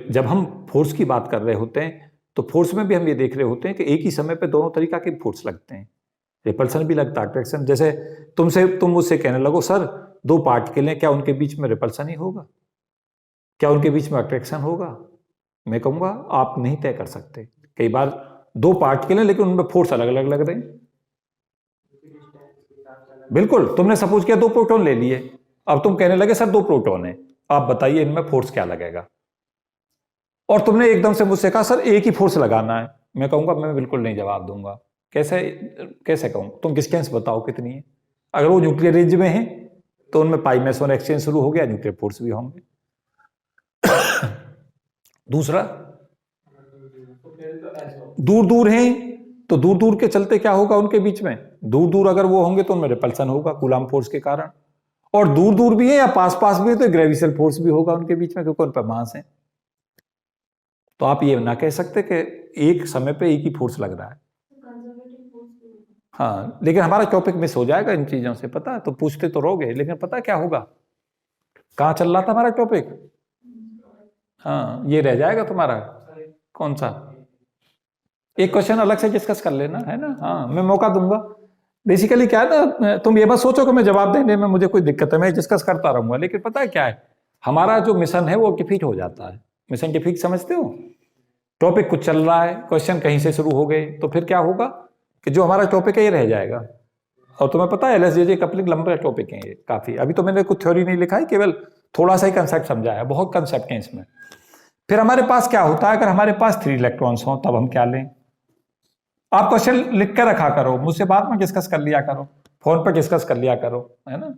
जब हम फोर्स की बात कर रहे होते हैं तो फोर्स में भी हम ये देख रहे होते हैं कि एक ही समय पे दोनों तरीका के फोर्स लगते हैं, रिपल्सन भी लगता है, अट्रैक्शन। जैसे तुम मुझसे कहने लगो सर दो पार्टिकल हैं, क्या उनके बीच में रिपल्सन ही होगा, क्या उनके बीच में अट्रैक्शन होगा? मैं कहूंगा आप नहीं तय कर सकते। कई बार दो पार्टिकल हैं लेकिन उनमें फोर्स अलग अलग लग रहे हैं। बिल्कुल, तुमने सपोज किया दो प्रोटॉन ले लिए, अब तुम कहने लगे सर दो प्रोटॉन है, आप बताइए इनमें फोर्स क्या लगेगा? और तुमने एकदम से मुझसे कहा सर एक ही फोर्स लगाना है, मैं कहूंगा मैं बिल्कुल नहीं जवाब दूंगा। कैसे कहूं? तुम डिस्टेंस बताओ कितनी है। अगर वो न्यूक्लियर रेंज में है तो उनमें पाई मेसोन एक्सचेंज शुरू हो गया, न्यूक्लियर फोर्स भी होंगे। दूसरा, दूर दूर हैं तो दूर दूर के चलते क्या होगा उनके बीच में, दूर दूर अगर वो होंगे तो उनमें रिपल्सन होगा कूलॉम फोर्स के कारण, और दूर दूर भी है या पास पास भी है तो ग्रेविटेशनल फोर्स भी होगा उनके बीच में क्योंकि उन पर मास है। तो आप ये ना कह सकते कि एक समय पे एक ही फोर्स लग रहा है। हाँ, लेकिन हमारा टॉपिक मिस हो जाएगा इन चीजों से, पता है? तो पूछते तो रहोगे लेकिन पता क्या होगा, कहाँ चल रहा था हमारा टॉपिक? हाँ, ये रह जाएगा तुम्हारा। कौन सा? एक क्वेश्चन अलग से डिस्कस कर लेना, है ना? हाँ, मैं मौका दूंगा। बेसिकली क्या है ना, तुम ये बस सोचो कि मैं जवाब देने में मुझे कोई दिक्कत है, मैं डिस्कस करता रहूंगा, लेकिन पता है क्या है, हमारा जो मिशन है वो डिफीट हो जाता है। मिशन डिफीट समझते हो? टॉपिक कुछ चल रहा है, क्वेश्चन कहीं से शुरू हो गए, तो फिर क्या होगा कि जो हमारा टॉपिक है ये रह जाएगा। और तुम्हें पता है LSJJ कपलिंग लंबे टॉपिक है ये काफी। अभी तो मैंने कुछ थ्योरी नहीं लिखा है, केवल थोड़ा सा ही कंसेप्ट समझा है, बहुत कंसेप्ट हैं इसमें। फिर हमारे पास क्या होता है, अगर हमारे पास 3 इलेक्ट्रॉन्स हो तब हम क्या लें। आप क्वेश्चन लिख कर रखा करो, मुझसे बाद में डिस्कस कर लिया करो, फोन पर डिस्कस कर लिया करो, है ना,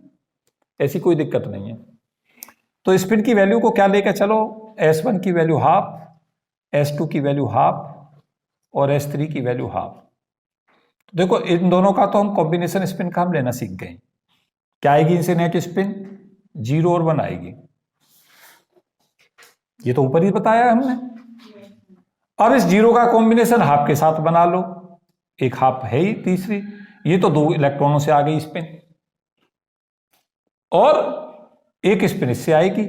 ऐसी कोई दिक्कत नहीं है। तो स्पिन की वैल्यू को क्या लेकर चलो, S1 की वैल्यू हाफ, S2 की वैल्यू हाफ और S3 की वैल्यू हाफ। देखो इन दोनों का तो हम कॉम्बिनेशन स्पिन का हम लेना सीख गए। क्या आएगी इनसे नेट स्पिन, 0 और 1 आएगी। ये तो ऊपर ही बताया हमने। अब इस 0 का कॉम्बिनेशन हाफ के साथ बना लो, एक हाफ है ही तीसरी, ये तो 2 इलेक्ट्रॉनों से आ गई स्पिन, और एक स्पिन इससे आएगी।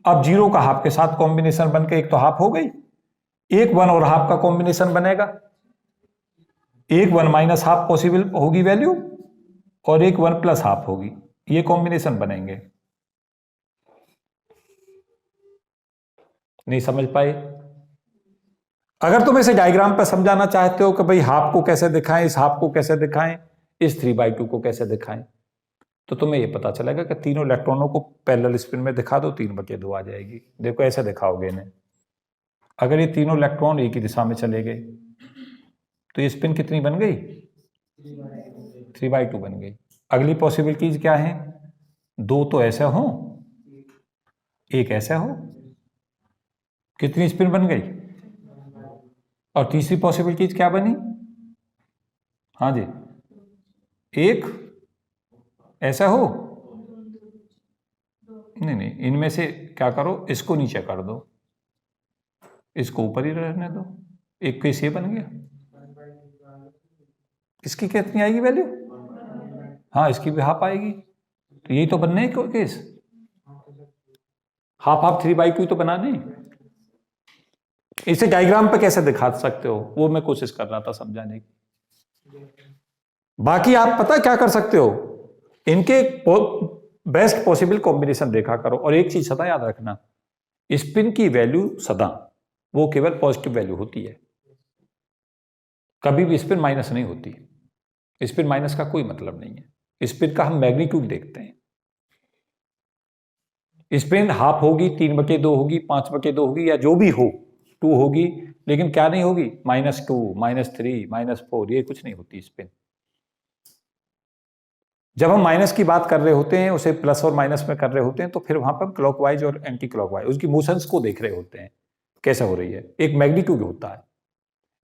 अब 0 का हाफ के साथ कॉम्बिनेशन बनकर एक तो हाफ हो गई, एक 1 और हाफ का कॉम्बिनेशन बनेगा, एक 1 माइनस हाफ पॉसिबल होगी वैल्यू, और एक 1 प्लस हाफ होगी, ये कॉम्बिनेशन बनेंगे। नहीं समझ पाए? अगर तुम इसे डायग्राम पर समझाना चाहते हो कि भाई हाफ को कैसे दिखाएं, इस हाफ को कैसे दिखाएं, इस 3/2 को कैसे दिखाएं, तो तुम्हें यह पता चलेगा कि तीनों इलेक्ट्रॉनों को पैरेलल स्पिन में दिखा दो, 3/2 आ जाएगी। देखो ऐसे दिखाओगे इन्हें, अगर ये तीनों इलेक्ट्रॉन एक ही दिशा में चले गए तो ये स्पिन कितनी बन गई, 3/2 बन गई। अगली पॉसिबिलिटीज क्या है, 2 तो ऐसे हो, एक ऐसे हो, कितनी स्पिन बन गई। और तीसरी पॉसिबिलिटीज क्या बनी, हाँ जी, एक ऐसा हो, नहीं, इनमें से क्या करो, इसको नीचे कर दो, इसको ऊपर ही रहने दो, एक केस ये बन गया। इसकी कितनी आएगी वैल्यू, हाँ इसकी भी हाफ आएगी, तो यही तो बनने है केस, हाफ 3/2 तो बनाने। इसे डायग्राम पे कैसे दिखा सकते हो वो मैं कोशिश कर रहा था समझाने की। बाकी आप पता क्या कर सकते हो, इनके बेस्ट पॉसिबल कॉम्बिनेशन देखा करो। और एक चीज सदा याद रखना, स्पिन की वैल्यू सदा वो केवल पॉजिटिव वैल्यू होती है, कभी भी स्पिन माइनस नहीं होती। स्पिन माइनस का कोई मतलब नहीं है, स्पिन का हम मैग्नीट्यूड देखते हैं। स्पिन हाफ होगी, 3/2 होगी, 5/2 होगी, या जो भी हो, 2 होगी, लेकिन क्या नहीं होगी, -2, -3, -4, ये कुछ नहीं होती स्पिन। जब हम माइनस की बात कर रहे होते हैं, उसे प्लस और माइनस में कर रहे होते हैं, तो फिर वहां पर क्लॉकवाइज और एंटी क्लॉकवाइज उसकी मोशंस को देख रहे होते हैं कैसे हो रही है, एक मैग्नीट्यूड होता है।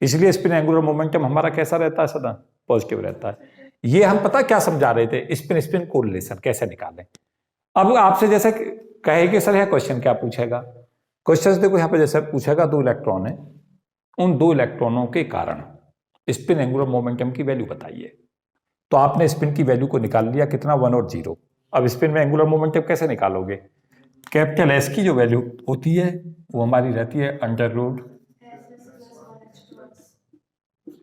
इसलिए स्पिन एंगुलर मोमेंटम हमारा कैसा रहता है, सदा पॉजिटिव रहता है। ये हम पता क्या समझा रहे थे, स्पिन स्पिन कोरिलेशन कैसे निकालें। अब आपसे जैसे कहे कि सर यह क्वेश्चन क्या पूछेगा, क्वेश्चन देखो यहाँ पे जैसे पूछेगा 2 इलेक्ट्रॉन है, उन 2 इलेक्ट्रॉनों के कारण स्पिन एंगुलर मोमेंटम की वैल्यू बताइए। तो आपने स्पिन की वैल्यू को निकाल लिया, कितना, 1 और 0। अब स्पिन में एंगुलर मोमेंटम कैसे निकालोगे, कैपिटल एस की जो वैल्यू होती है वो हमारी रहती है √,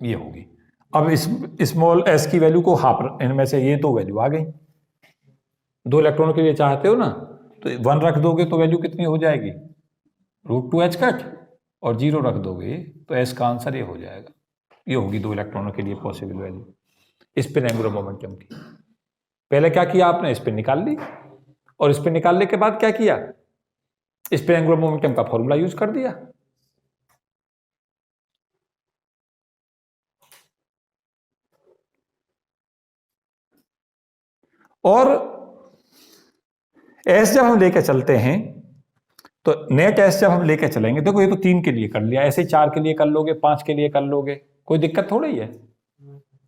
ये होगी। अब इस स्मॉल एस की वैल्यू को हाफ, इनमें से ये 2 वैल्यू आ गई। 2 इलेक्ट्रॉनों के लिए चाहते हो ना, तो 1 रख दोगे तो वैल्यू कितनी हो जाएगी, √2h कट, और 0 रख दोगे तो एस का आंसर ये हो जाएगा। ये होगी 2 इलेक्ट्रॉनों के लिए possible value spin angular momentum की। पहले क्या किया आपने, स्पिन निकाल ली, और स्पिन निकालने के बाद क्या किया, स्पिन एंगुलर मोमेंटम का फॉर्मूला यूज कर दिया। और एस जब हम लेके चलते हैं, तो नेट एस जब हम लेके चलेंगे, देखो ये तो 3 के लिए कर लिया, ऐसे 4 के लिए कर लोगे, 5 के लिए कर लोगे, कोई दिक्कत थोड़ी है।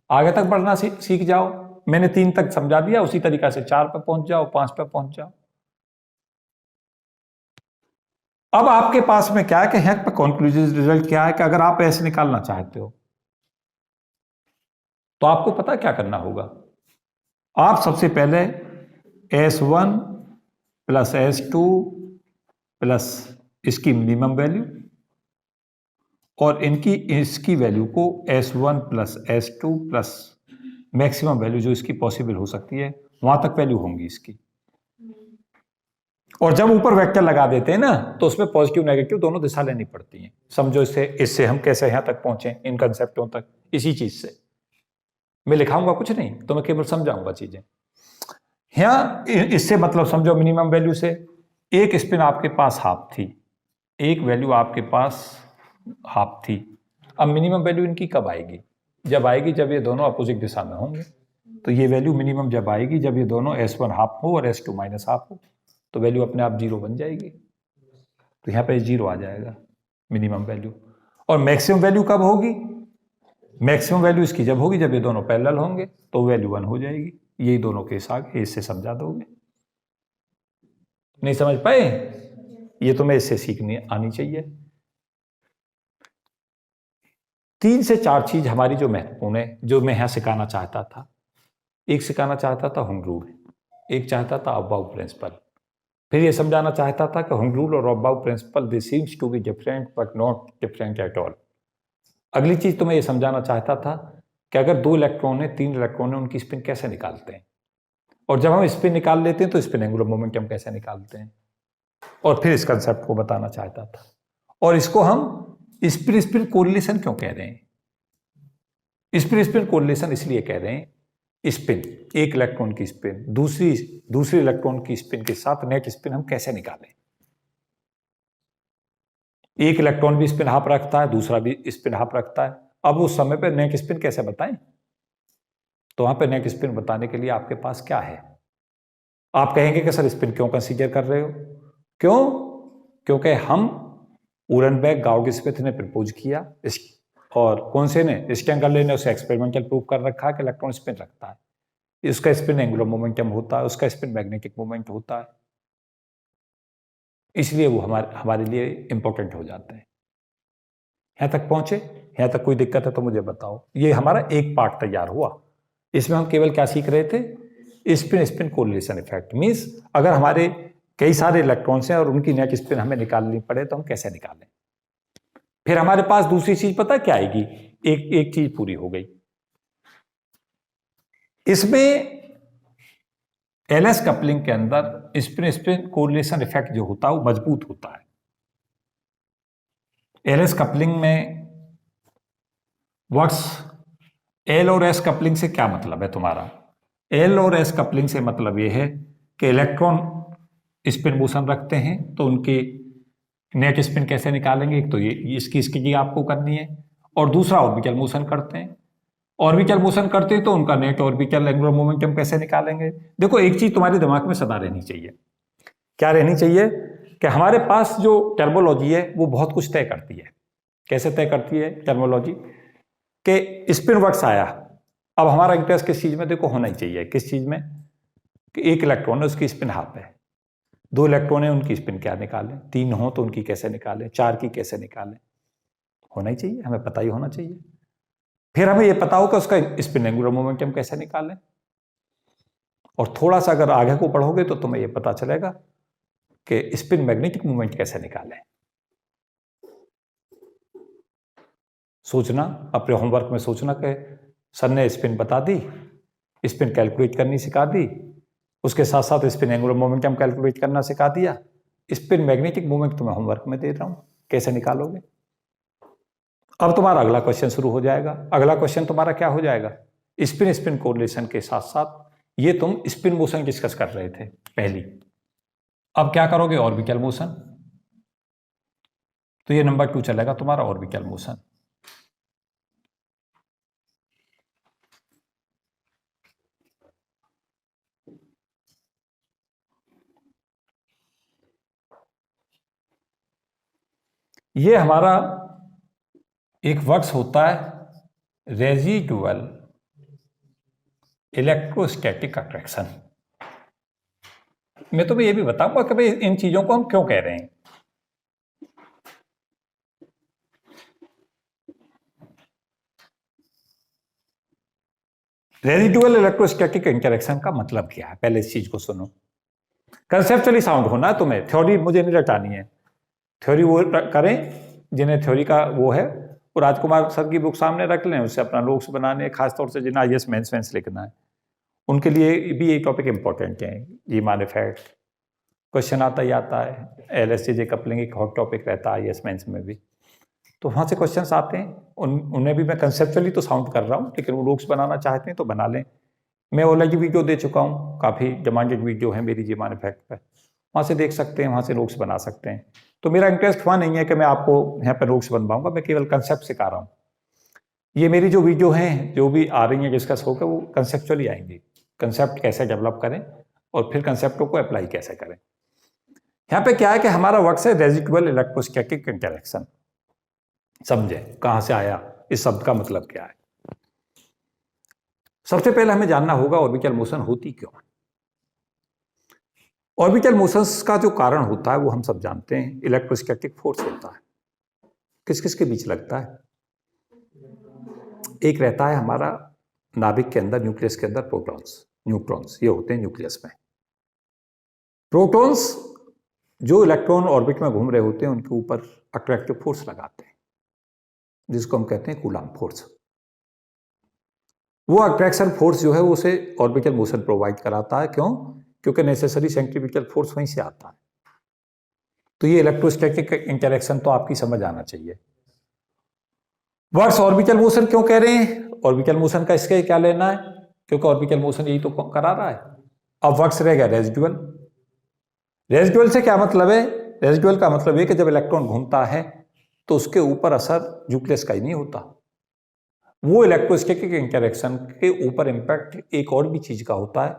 आगे तक बढ़ना सीख जाओ, मैंने 3 तक समझा दिया, उसी तरीका से 4 पे पहुंच जाओ, 5 पे पहुंच जाओ। अब आपके पास में क्या है कि यहाँ पे कंक्लूसिव रिजल्ट क्या है कि अगर आप ऐसे निकालना चाहते हो तो आपको पता क्या करना होगा, आप सबसे पहले S1 प्लस S2 प्लस इसकी मिनिमम वैल्यू और इसकी वैल्यू को S1 plus S2 plus maximum value जो इसकी पॉसिबल हो सकती है, वहां तक वैल्यू होंगी इसकी, और जब ऊपर वेक्टर लगा देते हैं ना तो उसमें पॉजिटिव नेगेटिव दोनों दिशा लेनी पड़ती हैं। समझो इससे हम कैसे यहां तक पहुंचे इन कंसेप्टों तक, इसी चीज से। मैं लिखाऊंगा कुछ नहीं, तो मैं केवल समझाऊंगा चीजें। यहां इससे मतलब समझो मिनिमम वैल्यू से एक स्पिन आपके पास हाफ थी, एक वैल्यू आपके पास हाफ थी। अब मिनिमम वैल्यू इनकी कब आएगी? जब आएगी जब ये दोनों अपोजिट दिशा में होंगे। तो ये वैल्यू मिनिमम जब आएगी जब ये दोनों S1 हाफ हो और S2 माइनस हाफ हो, तो वैल्यू अपने आप 0 बन जाएगी। तो यहाँ पे 0 आ जाएगा मिनिमम वैल्यू। और मैक्सिमम वैल्यू कब होगी? मैक्सिमम वैल्यू इसकी जब होगी जब ये दोनों पैरेलल होंगे, तो वैल्यू 1 हो जाएगी। यही दोनों केस आगे, इससे समझा दोगे। नहीं समझ पाए? ये तुम्हें इससे सीखनी आनी चाहिए। 3 से 4 चीज हमारी जो महत्वपूर्ण है, जो मैं यहां सिखाना चाहता था। एक सिखाना चाहता था होम रूल, एक चाहता था अबाउ प्रिंसिपल, फिर ये समझाना चाहता था कि होम रूल और aufbau principle they seems to be different but not different at all. अगली चीज तो मैं ये समझाना चाहता था कि अगर 2 इलेक्ट्रॉन है, 3 इलेक्ट्रॉन है, उनकी स्पिन कैसे निकालते हैं, और जब हम स्पिन निकाल लेते हैं तो स्पिन एंगुलर मोमेंटम कैसे निकालते हैं, और फिर इस कंसेप्ट को बताना चाहता था। और इसको हम स्पिन स्पिन कोरिलेशन क्यों कह रहे हैं? स्पिन स्पिन कोरिलेशन इसलिए कह रहे हैं, स्पिन एक इलेक्ट्रॉन की स्पिन दूसरी इलेक्ट्रॉन की स्पिन के साथ नेट स्पिन हम कैसे निकालें। एक इलेक्ट्रॉन भी स्पिन हाफ रखता है, दूसरा भी स्पिन हाफ रखता है। अब उस समय पे नेट स्पिन कैसे बताएं? तो वहां पे नेट स्पिन बताने के लिए आपके पास क्या है? आप कहेंगे कि सर स्पिन क्यों कंसीडर कर रहे हो? क्यों? क्योंकि हम उरनबर्ग गाउगे स्मिथ ने प्रपोज किया, और कौन से ने? स्टेंगरले ने उसे एक्सपेरिमेंटल प्रूव कर रखा कि इलेक्ट्रॉन स्पिन रखता है। उसका स्पिन एंगुलर मोमेंटम होता है, उसका स्पिन मैग्नेटिक मोमेंट होता है, इसलिए वो हमारे लिए इंपॉर्टेंट हो जाते हैं। यहां तक पहुंचे? यहां तक कोई दिक्कत है तो मुझे बताओ। ये हमारा एक पार्ट तैयार हुआ। इसमें हम केवल क्या सीख रहे थे? Spin spin correlation effect. Means अगर हमारे कई सारे इलेक्ट्रॉन्स हैं और उनकी नेट स्पिन हमें निकालनी पड़े तो हम कैसे निकालें। फिर हमारे पास दूसरी चीज पता क्या आएगी? एक चीज पूरी हो गई। इसमें एलएस कपलिंग के अंदर स्पिन स्पिन कोरिलेशन इफेक्ट जो होता है वो मजबूत होता है। एलएस कपलिंग में व्हाट्स एल और एस कपलिंग से क्या मतलब है तुम्हारा? एल और एस कपलिंग से मतलब यह है कि इलेक्ट्रॉन स्पिन मोशन रखते हैं तो उनके नेट स्पिन कैसे निकालेंगे। एक तो ये इसकी आपको करनी है, और दूसरा ऑर्बिटल मोशन करते हैं। ऑर्बिटल मोशन करते हैं तो उनका नेट ऑर्बिटल एंगुलर मोमेंटम कैसे निकालेंगे। देखो एक चीज तुम्हारे दिमाग में सदा रहनी चाहिए। क्या रहनी चाहिए? कि हमारे पास जो टर्मोलॉजी है वो बहुत कुछ तय करती है। कैसे तय करती है टर्मोलॉजी? कि स्पिन वर्क्स आया, अब हमारा इंटरेस्ट किस चीज में देखो होना ही चाहिए। किस चीज में? कि एक इलेक्ट्रॉन है उसकी स्पिन हाफ है, 2 इलेक्ट्रॉन है उनकी स्पिन क्या निकालें, 3 हो तो उनकी कैसे निकालें, 4 की कैसे निकालें। होना ही चाहिए, हमें पता ही होना चाहिए। फिर हमें यह पता हो कि उसका स्पिन एंगुलर मोमेंटम कैसे निकालें। और थोड़ा सा अगर आगे को पढ़ोगे तो तुम्हें यह पता चलेगा कि स्पिन मैग्नेटिक मोमेंट कैसे निकालें। सोचना, अपने होमवर्क में सोचना कि सर ने स्पिन बता दी, स्पिन कैलकुलेट करनी सिखा दी, उसके साथ साथ स्पिन एंगुलर मोमेंटम कैलकुलेट करना सिखा दिया। स्पिन मैग्नेटिक मोमेंट तुम्हें होमवर्क में दे रहा हूं, कैसे निकालोगे। अब तुम्हारा अगला क्वेश्चन शुरू हो जाएगा। अगला क्वेश्चन तुम्हारा क्या हो जाएगा? स्पिन स्पिन कोरिलेशन के साथ साथ ये तुम स्पिन मोशन डिस्कस कर रहे थे पहली, अब क्या करोगे? Orbital motion. तो ये नंबर 2 चलेगा तुम्हारा ऑर्बिटल मोशन। ये हमारा एक वर्क्स होता है रेजिडुअल इलेक्ट्रोस्टैटिक अट्रैक्शन। मैं तुम्हें ये भी बताऊंगा कि भाई इन चीजों को हम क्यों कह रहे हैं। रेजिडुअल इलेक्ट्रोस्टैटिक इंटरेक्शन का मतलब क्या है, पहले इस चीज को सुनो। कंसेप्चुअली साउंड होना है तुम्हें, थ्योरी मुझे नहीं रटानी है। थ्योरी वो करें जिन्हें थ्योरी का वो है, और राजकुमार सर की बुक सामने रख लें, उससे अपना नोट्स बनाने, खासतौर से जिन्हें आईएएस मेंस लिखना है उनके लिए भी ये टॉपिक इंपॉर्टेंट है। ये मान इफेक्ट, क्वेश्चन आता ही आता है। LSTJ कपलिंग एक हॉट टॉपिक रहता है IAS मेंस में भी, तो वहाँ से क्वेश्चंस आते हैं। उन्हें भी मैं कंसेप्चुअली तो साउंड कर रहा हूँ, लेकिन वो नोट्स बनाना चाहते हैं तो बना लें। मैं अलग वीडियो दे चुका हूँ, काफ़ी डिमांडेड वीडियो है मेरी जीमान इफेक्ट पर, वहाँ से देख सकते हैं, वहाँ से नोट्स बना सकते हैं। तो मेरा इंटरेस्ट वहाँ नहीं है कि मैं आपको यहाँ पर नोट्स बनवाऊंगा, मैं केवल कंसेप्ट सिखा रहा हूँ। ये मेरी जो वीडियो हैं जो भी आ रही हैं डिस्कस होकर, वो कंसेप्चुअली आएंगी, कंसेप्ट कैसे डेवलप करें और फिर कंसेप्टों को अप्लाई कैसे करें। यहाँ पे क्या है कि हमारा वर्क है रेजिडुअल इलेक्ट्रोस्टैटिक इंटरेक्शन। समझे कहाँ से आया, इस शब्द का मतलब क्या है। सबसे पहले हमें जानना होगा ऑर्बिटल मोशन होती क्यों। ऑर्बिटल मोशंस का जो कारण होता है वो हम सब जानते हैं, इलेक्ट्रोस्टैटिक फोर्स होता है। किस किस के बीच लगता है? एक रहता है हमारा नाभिक के अंदर, न्यूक्लियस के अंदर प्रोटॉन्स, न्यूट्रॉन्स, ये होते हैं न्यूक्लियस में। प्रोटॉन्स जो इलेक्ट्रॉन ऑर्बिट में घूम रहे होते हैं उनके ऊपर अट्रैक्टिव फोर्स लगाते हैं, जिसको हम कहते हैं कूलाम्ब फोर्स। वो अट्रैक्शन फोर्स जो है वो उसे ऑर्बिटल मोशन प्रोवाइड कराता है। क्यों? क्योंकि नेसेसरी सेंट्रीफ्यूगल फोर्स वहीं से आता है। तो ये इलेक्ट्रोस्टैटिक इंटरेक्शन तो आपकी समझ आना चाहिए। वर्ड्स ऑर्बिटल मोशन क्यों कह रहे हैं? ऑर्बिटल मोशन का इसके क्या लेना है? क्योंकि ऑर्बिटल मोशन यही तो करा रहा है। अब वर्ड्स रह गया रेजिडुअल। रेजिडुअल से क्या मतलब है? रेजिडुअल का मतलब है कि जब इलेक्ट्रॉन घूमता है तो उसके ऊपर असर न्यूक्लियस का ही नहीं होता, वो इलेक्ट्रोस्टैटिक इंटरेक्शन के ऊपर इंपैक्ट एक और भी चीज का होता है।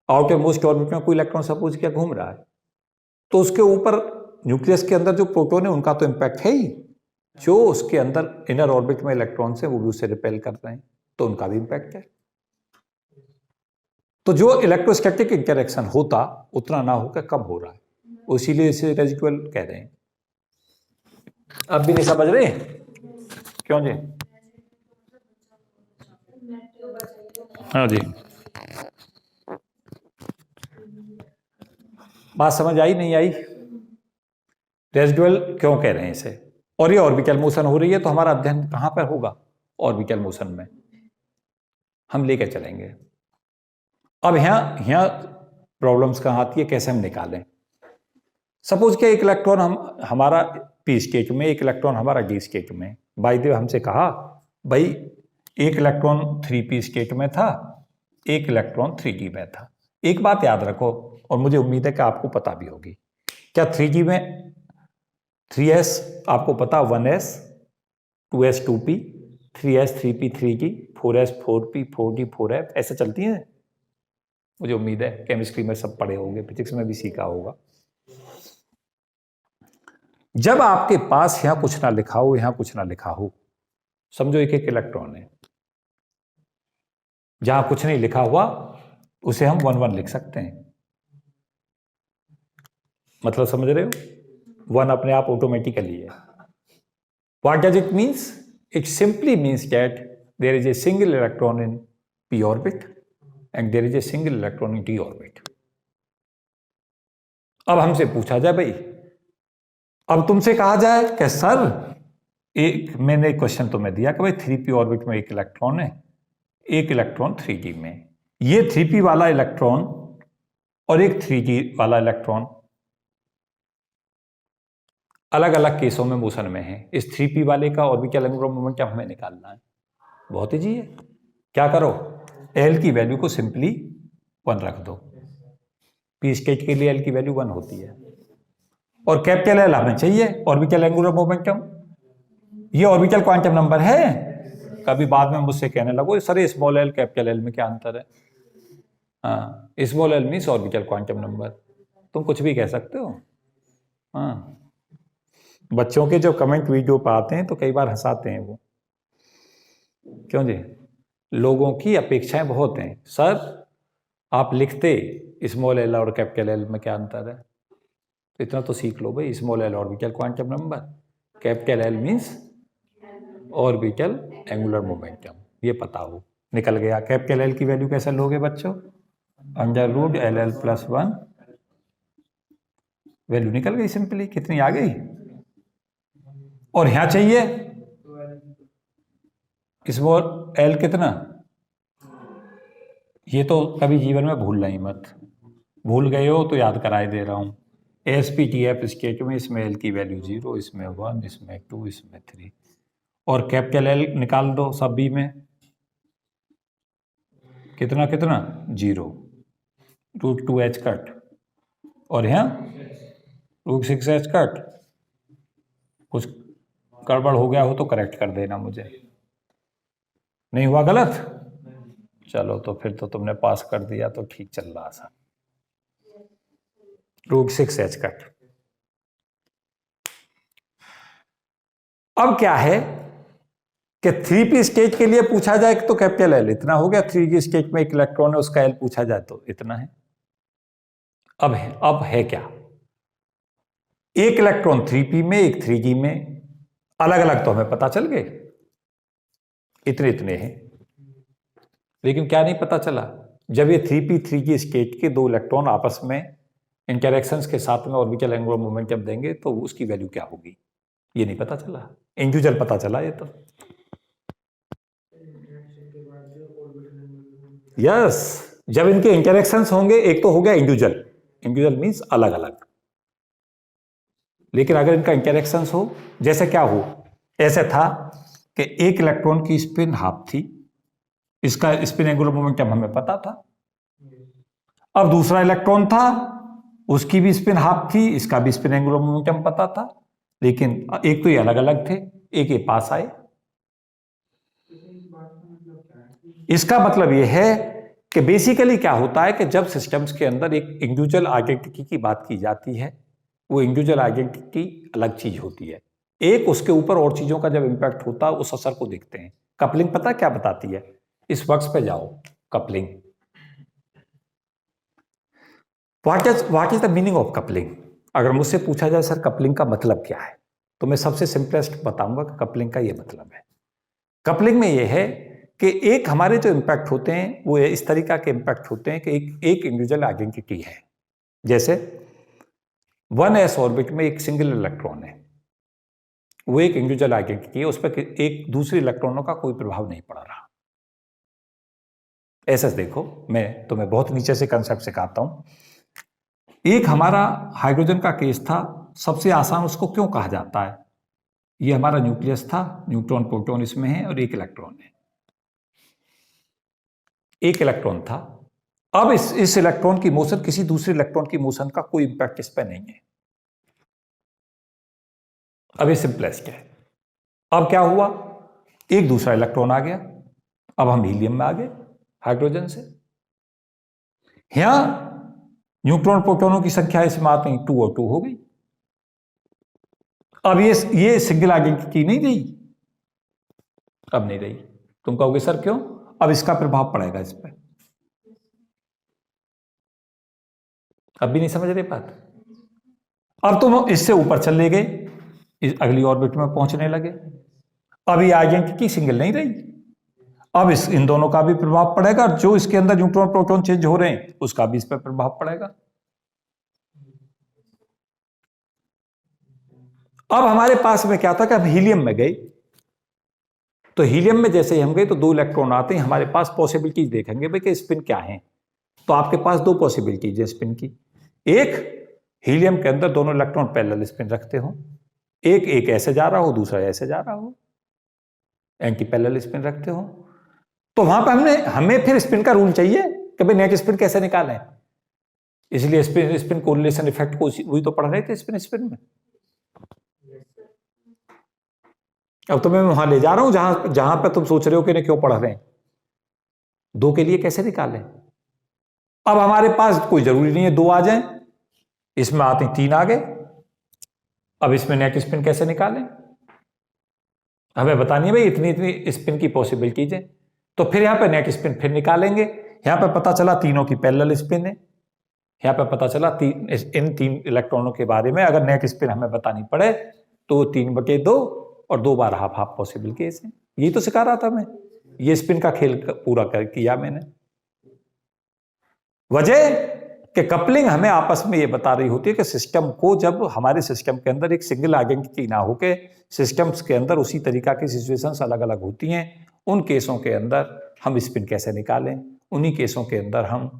आउटर मोस्ट ऑर्बिट में कोई इलेक्ट्रॉन सपोज क्या घूम रहा है, तो उसके ऊपर न्यूक्लियस के अंदर जो प्रोटॉन है उनका तो इंपैक्ट है ही, जो उसके अंदर इनर ऑर्बिट में इलेक्ट्रॉन्स है वो भी उससे रिपेल कर रहे हैं, तो उनका भी इंपैक्ट है। तो जो इलेक्ट्रोस्टैटिक इंटरेक्शन होता उतना ना होकर कम हो रहा है, इसीलिए इसे रेजिडुअल कह रहे हैं। अब भी नहीं समझ रहे? क्यों जी? हाँ जी, बात समझ आई नहीं आई? रेजिडुअल क्यों कह रहे हैं इसे? और ये ऑर्बिटल मोशन हो रही है तो हमारा अध्ययन कहां पर होगा? ऑर्बिटल मोशन में हम लेकर चलेंगे। अब यहाँ प्रॉब्लम्स कहाँ आती है, कैसे हम निकालें। सपोज कि एक इलेक्ट्रॉन हमारा पी स्टेट में, एक इलेक्ट्रॉन हमारा डी स्टेट में। बाय द वे हमसे कहा भाई एक इलेक्ट्रॉन 3p स्टेट में था, एक इलेक्ट्रॉन 3d में था। एक बात याद रखो, और मुझे उम्मीद है कि आपको पता भी होगी, क्या 3d में 3s आपको पता, 1s 2s 2p, 3s 3p 3d, 4s 4p 4d 4f, ऐसे चलती हैं। मुझे उम्मीद है केमिस्ट्री में सब पढ़े होंगे, फिजिक्स में भी सीखा होगा। जब आपके पास यहां कुछ ना लिखा हो, यहां कुछ ना लिखा हो, समझो एक एक इलेक्ट्रॉन है। जहां कुछ नहीं लिखा हुआ उसे हम 1 1 लिख सकते हैं। मतलब समझ रहे हो? 1 अपने आप ऑटोमेटिकली है। What does it means? It simply means that there is a single electron in p orbit and there is a single electron in d orbit. अब हमसे पूछा जाए भाई, अब तुमसे कहा जाए कि सर मैंने क्वेश्चन तुम्हें दिया कि भाई 3p ऑर्बिट में एक इलेक्ट्रॉन है, एक इलेक्ट्रॉन 3d में। ये 3p वाला इलेक्ट्रॉन और एक 3d वाला इलेक्ट्रॉन अलग अलग केसों में मोशन में है। इस 3p वाले का ऑर्बिटल एंगुलर मोमेंटम हमें निकालना है। बहुत ही जी है। क्या करो, l की वैल्यू को सिंपली 1 रख दो। p स्टेट के लिए l की वैल्यू 1 होती है, और कैपिटल L हमें चाहिए ऑर्बिटल एंगुलर मोमेंटम। ये ऑर्बिटल क्वांटम नंबर है। कभी बाद में मुझसे कहने लगो sir small l capital L में क्या अंतर है। हाँ, small l means orbital quantum number. तुम कुछ भी कह सकते हो। हाँ, बच्चों के जो कमेंट वीडियो पर आते हैं तो कई बार हंसाते हैं वो। क्यों जी? लोगों की अपेक्षाएं बहुत हैं। सर आप लिखते स्मॉल l और कैपिटल L में क्या अंतर है, तो इतना तो सीख लो भाई। Small l orbital quantum number, capital L means orbital angular momentum, ये पता हो। निकल गया। कैपिटल L की वैल्यू कैसे लोगे बच्चों? √LL+1, वैल्यू निकल गई सिंपली। कितनी आ गई? और यहां चाहिए स्मॉल l कितना, ये तो कभी जीवन में भूलना ही मत। भूल गए हो तो याद कराए दे रहा हूं। एसपीटीएफ स्टेट में इसमें एल की वैल्यू 0, इसमें 1, इसमें 2, इसमें 3 और कैपिटल एल निकाल दो सभी में, कितना कितना 0, √2h कट और यहाँ √6h कट। कुछ गड़बड़ हो गया हो तो करेक्ट कर देना मुझे, नहीं हुआ गलत? चलो तो फिर तो तुमने पास कर दिया तो ठीक चल रहा था। √6h cut. अब क्या है कि 3p स्टेट के लिए पूछा जाए तो कैपिटल एल इतना हो गया, 3g स्टेट में एक इलेक्ट्रॉन है उसका एल पूछा जाए तो इतना है। अब है क्या, एक इलेक्ट्रॉन 3p में एक 3g में, अलग अलग तो हमें पता चल गए इतने इतने हैं, लेकिन क्या नहीं पता चला जब ये 3p 3g स्टेट के दो इलेक्ट्रॉन आपस में इंटरेक्शंस के साथ में ऑर्बिटल एंगुलर मोमेंटम देंगे तो उसकी वैल्यू क्या होगी, ये नहीं पता चला, इंडिविजुअल पता चला ये तो। यस, जब इनके इंटरेक्शंस होंगे, एक तो हो गया इंडिविजुअल, इंडिविजुअल मींस अलग अलग, लेकिन अगर इनका इंटरेक्शंस हो, जैसे क्या हो, ऐसे था कि एक इलेक्ट्रॉन की स्पिन हाफ थी, इसका स्पिन एंगुलर मोमेंटम हमें पता था, अब दूसरा इलेक्ट्रॉन था उसकी भी स्पिन हाफ थी, इसका भी स्पिन एंगुलर मोमेंटम पता था, लेकिन एक तो ये अलग अलग थे, एक ये पास आए। इसका मतलब ये है कि बेसिकली क्या होता है कि जब सिस्टम्स के अंदर एक इंडिविजुअल आइडेंटिटी की बात की जाती है, वो इंडिविजुअल आइडेंटिटी अलग चीज होती है, एक उसके ऊपर और चीजों का जब इंपैक्ट होता है उस असर को देखते हैं। कपलिंग पता क्या बताती है, इस बॉक्स पे जाओ, coupling, what is the meaning of coupling. अगर मुझसे पूछा जाए सर कपलिंग का मतलब क्या है, तो मैं सबसे सिंपलेस्ट बताऊंगा कि कपलिंग का ये मतलब है, कपलिंग में ये है कि एक हमारे जो इंपैक्ट होते हैं वो इस तरीका के इंपैक्ट होते हैं कि एक इंडिविजुअल आइडेंटिटी है, जैसे 1s ऑर्बिट में एक सिंगल इलेक्ट्रॉन है, वो एक इंडिविजुअल आइडेंटिटी है, उस पर एक दूसरे इलेक्ट्रॉनों का कोई प्रभाव नहीं पड़ रहा। ऐसा देखो, मैं तुम्हें बहुत नीचे से कंसेप्ट सिखाता हूं। एक हमारा हाइड्रोजन का केस था, सबसे आसान उसको क्यों कहा जाता है, ये हमारा न्यूक्लियस था, न्यूट्रॉन प्रोटॉन इसमें है और एक इलेक्ट्रॉन है, एक इलेक्ट्रॉन था। अब इस इलेक्ट्रॉन की मोशन किसी दूसरे इलेक्ट्रॉन की मोशन का कोई इंपैक्ट इस पर नहीं है। अब ये सिंपलेस्ट है। अब क्या हुआ, एक दूसरा इलेक्ट्रॉन आ गया, अब हम हीलियम में आ गए हाइड्रोजन से, यहां न्यूट्रॉन प्रोटॉनों की संख्या इसमें आते ही 2 और 2 हो गई। अब ये सिंगल आइडेंटिटी नहीं रही, अब नहीं रही। तुम कहोगे सर क्यों, अब इसका प्रभाव पड़ेगा इस पर, अब भी नहीं समझ रहे बात। अब तुम इससे ऊपर चले गए, अगली ऑर्बिट में पहुंचने लगे, अब ये आइडेंटिटी सिंगल नहीं रही, अब इन दोनों का भी प्रभाव पड़ेगा, जो इसके अंदर न्यूट्रॉन प्रोटॉन चेंज हो रहे हैं उसका भी इस पर प्रभाव पड़ेगा। अब हमारे पास में क्या था कि हम हीलियम में गए, तो हीलियम में जैसे ही हम गए तो 2 इलेक्ट्रॉन आते हैं, हमारे पास पॉसिबिलिटीज देखेंगे भाई कि स्पिन क्या है, तो आपके पास 2 पॉसिबिलिटीज है स्पिन की। एक, हीलियम के अंदर दोनों इलेक्ट्रॉन पैरेलल स्पिन रखते हो, एक ऐसे जा रहा हो दूसरा ऐसे जा रहा हो, एंटी पैरेलल स्पिन रखते हो, तो वहां पर हमें फिर स्पिन का रूल चाहिए कि भाई नेट स्पिन कैसे निकालें, इसलिए स्पिन कोरिलेशन इफेक्ट को वही तो पढ़ रहे थे स्पिन में। अब तो मैं वहां ले जा रहा हूं जहां पर तुम सोच रहे हो कि नहीं क्यों पढ़ रहे हैं, 2 के लिए कैसे निकालें। अब हमारे पास कोई जरूरी नहीं है 2 आ जाएं, इसमें आते 3 आ गए, अब इसमें नेट स्पिन कैसे निकालें, हमें बतानी है भाई इतनी इतनी स्पिन की पॉसिबिलिटीज है, तो फिर यहां पे नेट स्पिन फिर निकालेंगे। यहां पे पता चला तीनों की पैरेलल स्पिन है, यहां पे पता चला इन 3 इलेक्ट्रॉनों के बारे में अगर नेट स्पिन हमें बतानी पड़े तो 3/2 और 2 बार हाफ हाफ पॉसिबल केस है। यही तो सिखा रहा था मैं, ये स्पिन का खेल पूरा किया मैंने। वजह कि कपलिंग हमें आपस में ये बता रही होती है कि सिस्टम को, जब हमारे सिस्टम के अंदर एक सिंगल आइडेंटिटी ना होके सिस्टम्स के अंदर उसी तरीका की सिचुएशंस अलग अलग होती हैं, उन केसों के अंदर हम स्पिन कैसे निकालें, उन्हीं केसों के अंदर हम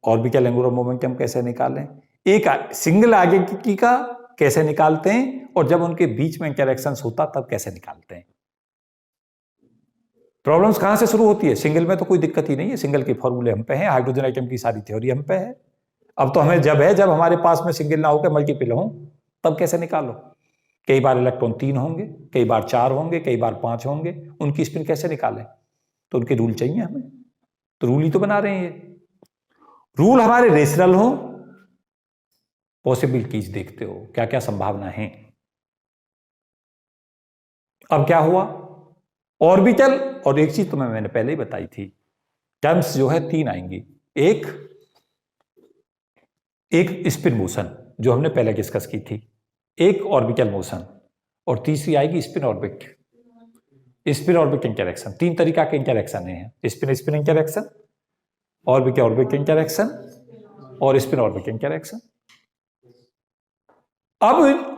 ऑर्बिटल एंगुलर मोमेंटम कैसे निकालें। एक सिंगल आगे की का कैसे निकालते हैं और जब उनके बीच में इंटरेक्शन होता तब कैसे निकालते हैं। प्रॉब्लम्स कहां से शुरू होती है? सिंगल में तो कोई दिक्कत ही नहीं है, सिंगल के फॉर्मूले हम पे हैं, हाइड्रोजन आइटम की सारी थ्योरी हम पे है। अब तो हमें जब हमारे पास में सिंगल ना होकर मल्टीपल हो तब कैसे निकालो। कई बार इलेक्ट्रॉन 3 होंगे, कई बार 4 होंगे, कई बार 5 होंगे, उनकी स्पिन कैसे निकालें? तो उनके रूल चाहिए हमें, तो रूल ही तो बना रहे हैं ये। रूल हमारे रेशनल हो, पॉसिबिलिटीज देखते हो क्या क्या संभावना है। अब क्या हुआ, ऑर्बिटल, और एक चीज तो मैंने पहले ही बताई थी, टर्म्स जो है 3 आएंगी। एक स्पिन मोशन जो हमने पहले डिस्कस की थी, एक ऑर्बिटल मोशन, और तीसरी आएगी spin orbit. Spin orbit interaction, 3 तरीका के इंटरेक्शन है, spin spin interaction, orbit orbit interaction और स्पिन ऑर्बिट इंटरेक्शन। अब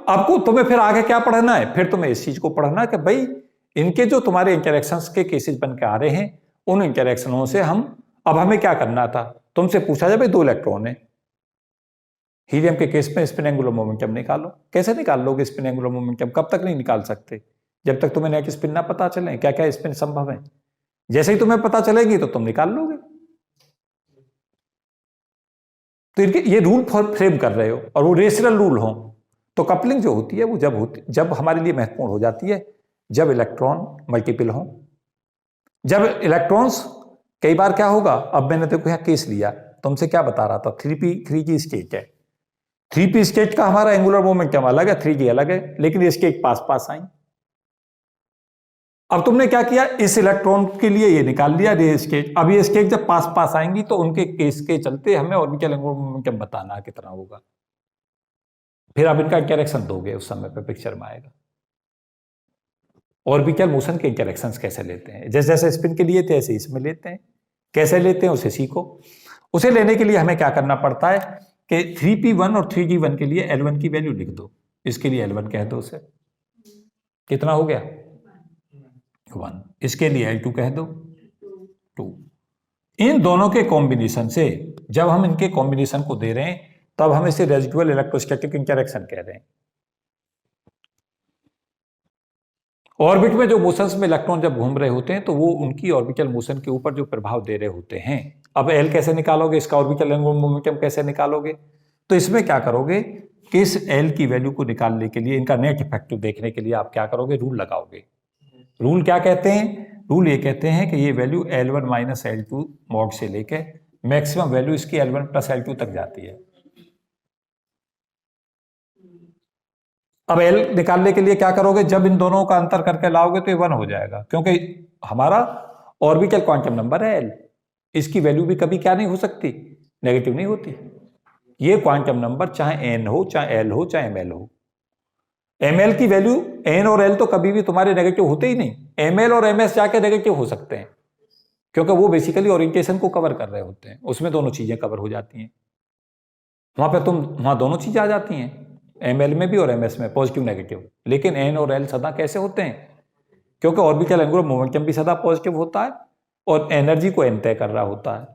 आपको तुम्हें फिर आगे क्या पढ़ना है? फिर तुम्हें इस चीज को पढ़ना है कि भाई इनके जो तुम्हारे इंटरेक्शंस के केसेस बन के आ रहे हैं, उन इंटरेक्शनों से अब हमें क्या करना था? तुमसे पूछा जाए भाई 2 इलेक्ट्रॉन है, हीलियम के केस में स्पिन एंगुलर मोमेंटम निकालो। कैसे निकाल लोगे स्पिन एंगुलर मोमेंटम? कब तक नहीं निकाल सकते? जब तक तुम्हें नेट स्पिन ना पता चले क्या क्या स्पिन संभव है। जैसे ही तुम्हें पता चलेगी तो तुम निकाल लोगे। तो इनके ये रूल फ्रेम कर रहे हो और वो रेशनल रूल हो। तो कपलिंग जो होती है वो जब हमारे लिए महत्वपूर्ण हो जाती है जब इलेक्ट्रॉन मल्टीपल हो। जब इलेक्ट्रॉन्स, कई बार क्या होगा, अब मैंने देखो यहां केस लिया, तुमसे क्या बता रहा था, 3p स्टेट है, 3p स्टेट का हमारा एंगुलर मोमेंटम अलग है, 3d अलग है, लेकिन ये स्टेट पास पास आई। अब तुमने क्या किया, इस इलेक्ट्रॉन के लिए ये निकाल लिया रे स्टेट। अब ये स्टेट जब पास पास आएंगी तो उनके केस के चलते हमें ऑर्बिटल एंगुलर मोमेंटम बताना कितना होगा। फिर आप इनका इंटरेक्शन दोगे, उस समय पे पिक्चर में आएगा। ऑर्बिटल मोशन के इंटरेक्शंस कैसे लेते हैं, जैसे जैसे स्पिन के लिए थे ऐसे इसमें लेते हैं। कैसे लेते हैं उसे सीखो। उसे लेने के लिए हमें क्या करना पड़ता है कि 3p1 और 3d1 के लिए L1 की वैल्यू लिख दो। इसके लिए L1 कह दो, उसे कितना हो गया 1। इसके लिए L2 कह दो 2। इन दोनों के कॉम्बिनेशन से, जब हम इनके कॉम्बिनेशन को दे रहे हैं तब हम इसे रेजिडुअल इलेक्ट्रोस्टैटिक इंटरेक्शन कह रहे हैं। ऑर्बिट में जो मोशंस में इलेक्ट्रॉन जब घूम रहे होते हैं तो वो उनकी ऑर्बिटल मोशन के ऊपर जो प्रभाव दे रहे होते हैं। अब L कैसे निकालोगे, इसका ऑर्बिटल एंगुलर मोमेंटम कैसे निकालोगे? तो इसमें क्या करोगे कि इस L की वैल्यू को निकालने के लिए, इनका नेट इफेक्टिव देखने के लिए आप क्या करोगे, रूल लगाओगे। रूल क्या कहते हैं? रूल ये कहते हैं कि ये value L1 minus L2 mod से लेके मैक्सिमम वैल्यू इसकी L1 प्लस L2 तक जाती है। अब L निकालने के लिए क्या करोगे, जब इन दोनों का अंतर करके लाओगे तो ये 1 हो जाएगा, क्योंकि हमारा ऑर्बिटल क्वांटम नंबर है L। इसकी वैल्यू भी कभी क्या नहीं हो सकती, नेगेटिव नहीं होती। ये क्वांटम नंबर चाहे n हो, चाहे L हो, चाहे ml हो। ml की वैल्यू, n और l तो कभी भी तुम्हारे नेगेटिव होते ही नहीं। ml और ms जाके नेगेटिव हो सकते हैं, क्योंकि वो बेसिकली ओरिएंटेशन को कवर कर रहे होते हैं, उसमें दोनों चीजें कवर हो जाती हैं। वहां दोनों चीजें आ जाती हैं, ml में भी और ms में, पॉजिटिव नेगेटिव। लेकिन n और l सदा कैसे होते हैं, क्योंकि ऑर्बिटल एंगुलर मोमेंटम भी सदा पॉजिटिव होता है और एनर्जी को n तय कर रहा होता है।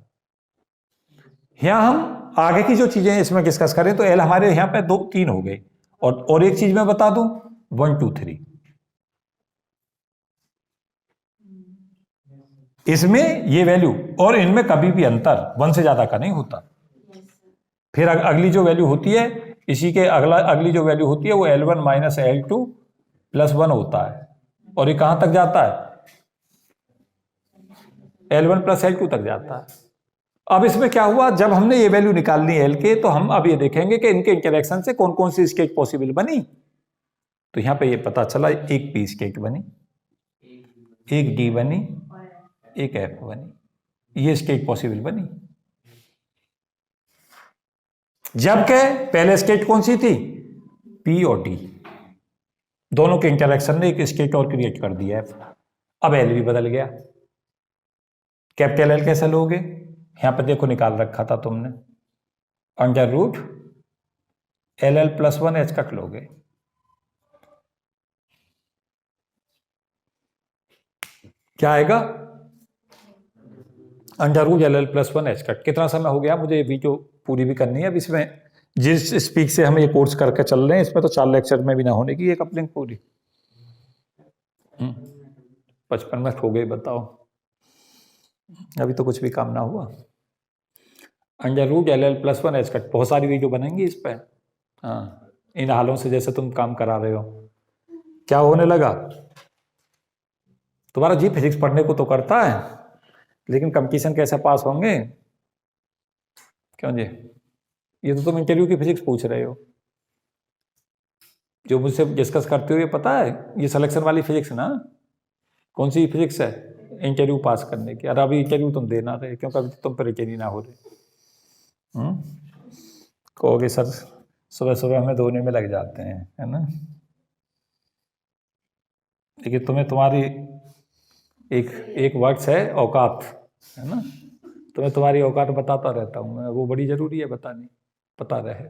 यहां हम आगे की जो चीजें इसमें डिस्कस करें तो L हमारे यहां पे 3 हो गए। और एक चीज मैं बता दूं, 1 2 3, इसमें ये वैल्यू और इनमें कभी भी अंतर 1 से ज्यादा का नहीं होता। फिर अगली जो वैल्यू होती है, इसी के अगली जो वैल्यू होती है वो L1 माइनस L2 प्लस 1 होता है, और ये कहां तक जाता है, L1 प्लस L2 तक जाता है। अब इसमें क्या हुआ, जब हमने ये वैल्यू निकालनी है L के, तो हम अब ये देखेंगे कि इनके इंटरेक्शन से कौन कौन सी स्टेट पॉसिबल बनी। तो यहां पे ये पता चला, एक p स्टेट बनी, एक d बनी, एक f बनी, ये स्टेट पॉसिबल बनी। जबकि पहले स्टेट कौन सी थी, p और d, दोनों के इंटरेक्शन ने एक स्टेट और क्रिएट कर दिया f। अब L भी बदल गया। कैपिटल L कैसे लोगे, यहां पर देखो निकाल रखा था तुमने, under root LL plus 1 H cut लोगे। क्या आएगा, under root LL plus 1 H cut. कितना समय हो गया, मुझे वीडियो पूरी भी करनी है, अब इसमें जिस स्पीड से हम ये कोर्स करके चल रहे हैं इसमें तो 4 लेक्चर में भी ना होने की ये कपलिंग पूरी। 55 मिनट हो गए, बताओ अभी तो कुछ भी काम ना हुआ। √LL+1 एच कट, बहुत सारी वीडियो बनेंगी इस पर। हाँ, इन हालों से जैसे तुम काम करा रहे हो, क्या होने लगा, तुम्हारा जी फिजिक्स पढ़ने को तो करता है लेकिन कंपटीशन कैसे पास होंगे, क्यों जी? ये तो तुम इंटरव्यू की फिजिक्स पूछ रहे हो, जो मुझसे डिस्कस करते हो ये पता है, ये सिलेक्शन वाली फिजिक्स ना, कौन सी फिजिक्स है इंटरव्यू पास करने की। और अभी इंटरव्यू तुम देना रहे क्योंकि अभी तुम पर ही ना हो रहे। कहोगे सर सुबह सुबह हमें धोने में लग जाते हैं, है ना, लेकिन तुम्हें तुम्हारी एक वर्ड्स है औकात, है ना, तुम्हें तुम्हारी औकात बताता रहता हूँ मैं, वो बड़ी जरूरी है बतानी, पता रहे,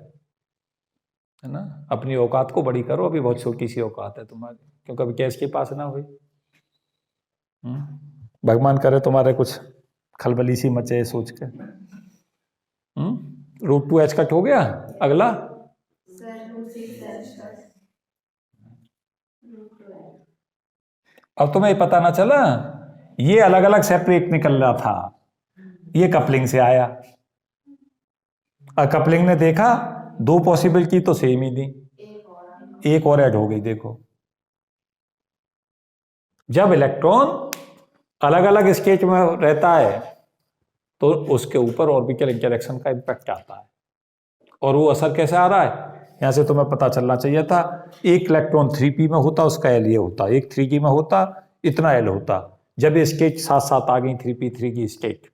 है ना। अपनी औकात को बड़ी करो, अभी बहुत छोटी सी औकात है तुम्हारी, क्योंकि अभी कैश के पास ना हुई। भगवान करे तुम्हारे कुछ खलबली सी मचे सोच के। √2 कट हो गया। अगला अब तुम्हें पता ना चला, ये अलग अलग सेपरेट निकल रहा था, ये कपलिंग से आया, और कपलिंग ने देखा 2 पॉसिबिलिटी तो सेम ही दी, एक और ऐड हो गई। देखो जब इलेक्ट्रॉन अलग अलग स्टेट में रहता है तो उसके ऊपर ऑर्बिटल इंटरेक्शन का इम्पैक्ट आता है, और वो असर कैसे आ रहा है, यहां से तुम्हें पता चलना चाहिए था। एक इलेक्ट्रॉन 3p में होता उसका L ये होता, एक 3g में होता इतना L होता। जब ये स्टेट साथ साथ आ गई 3p 3g स्टेट,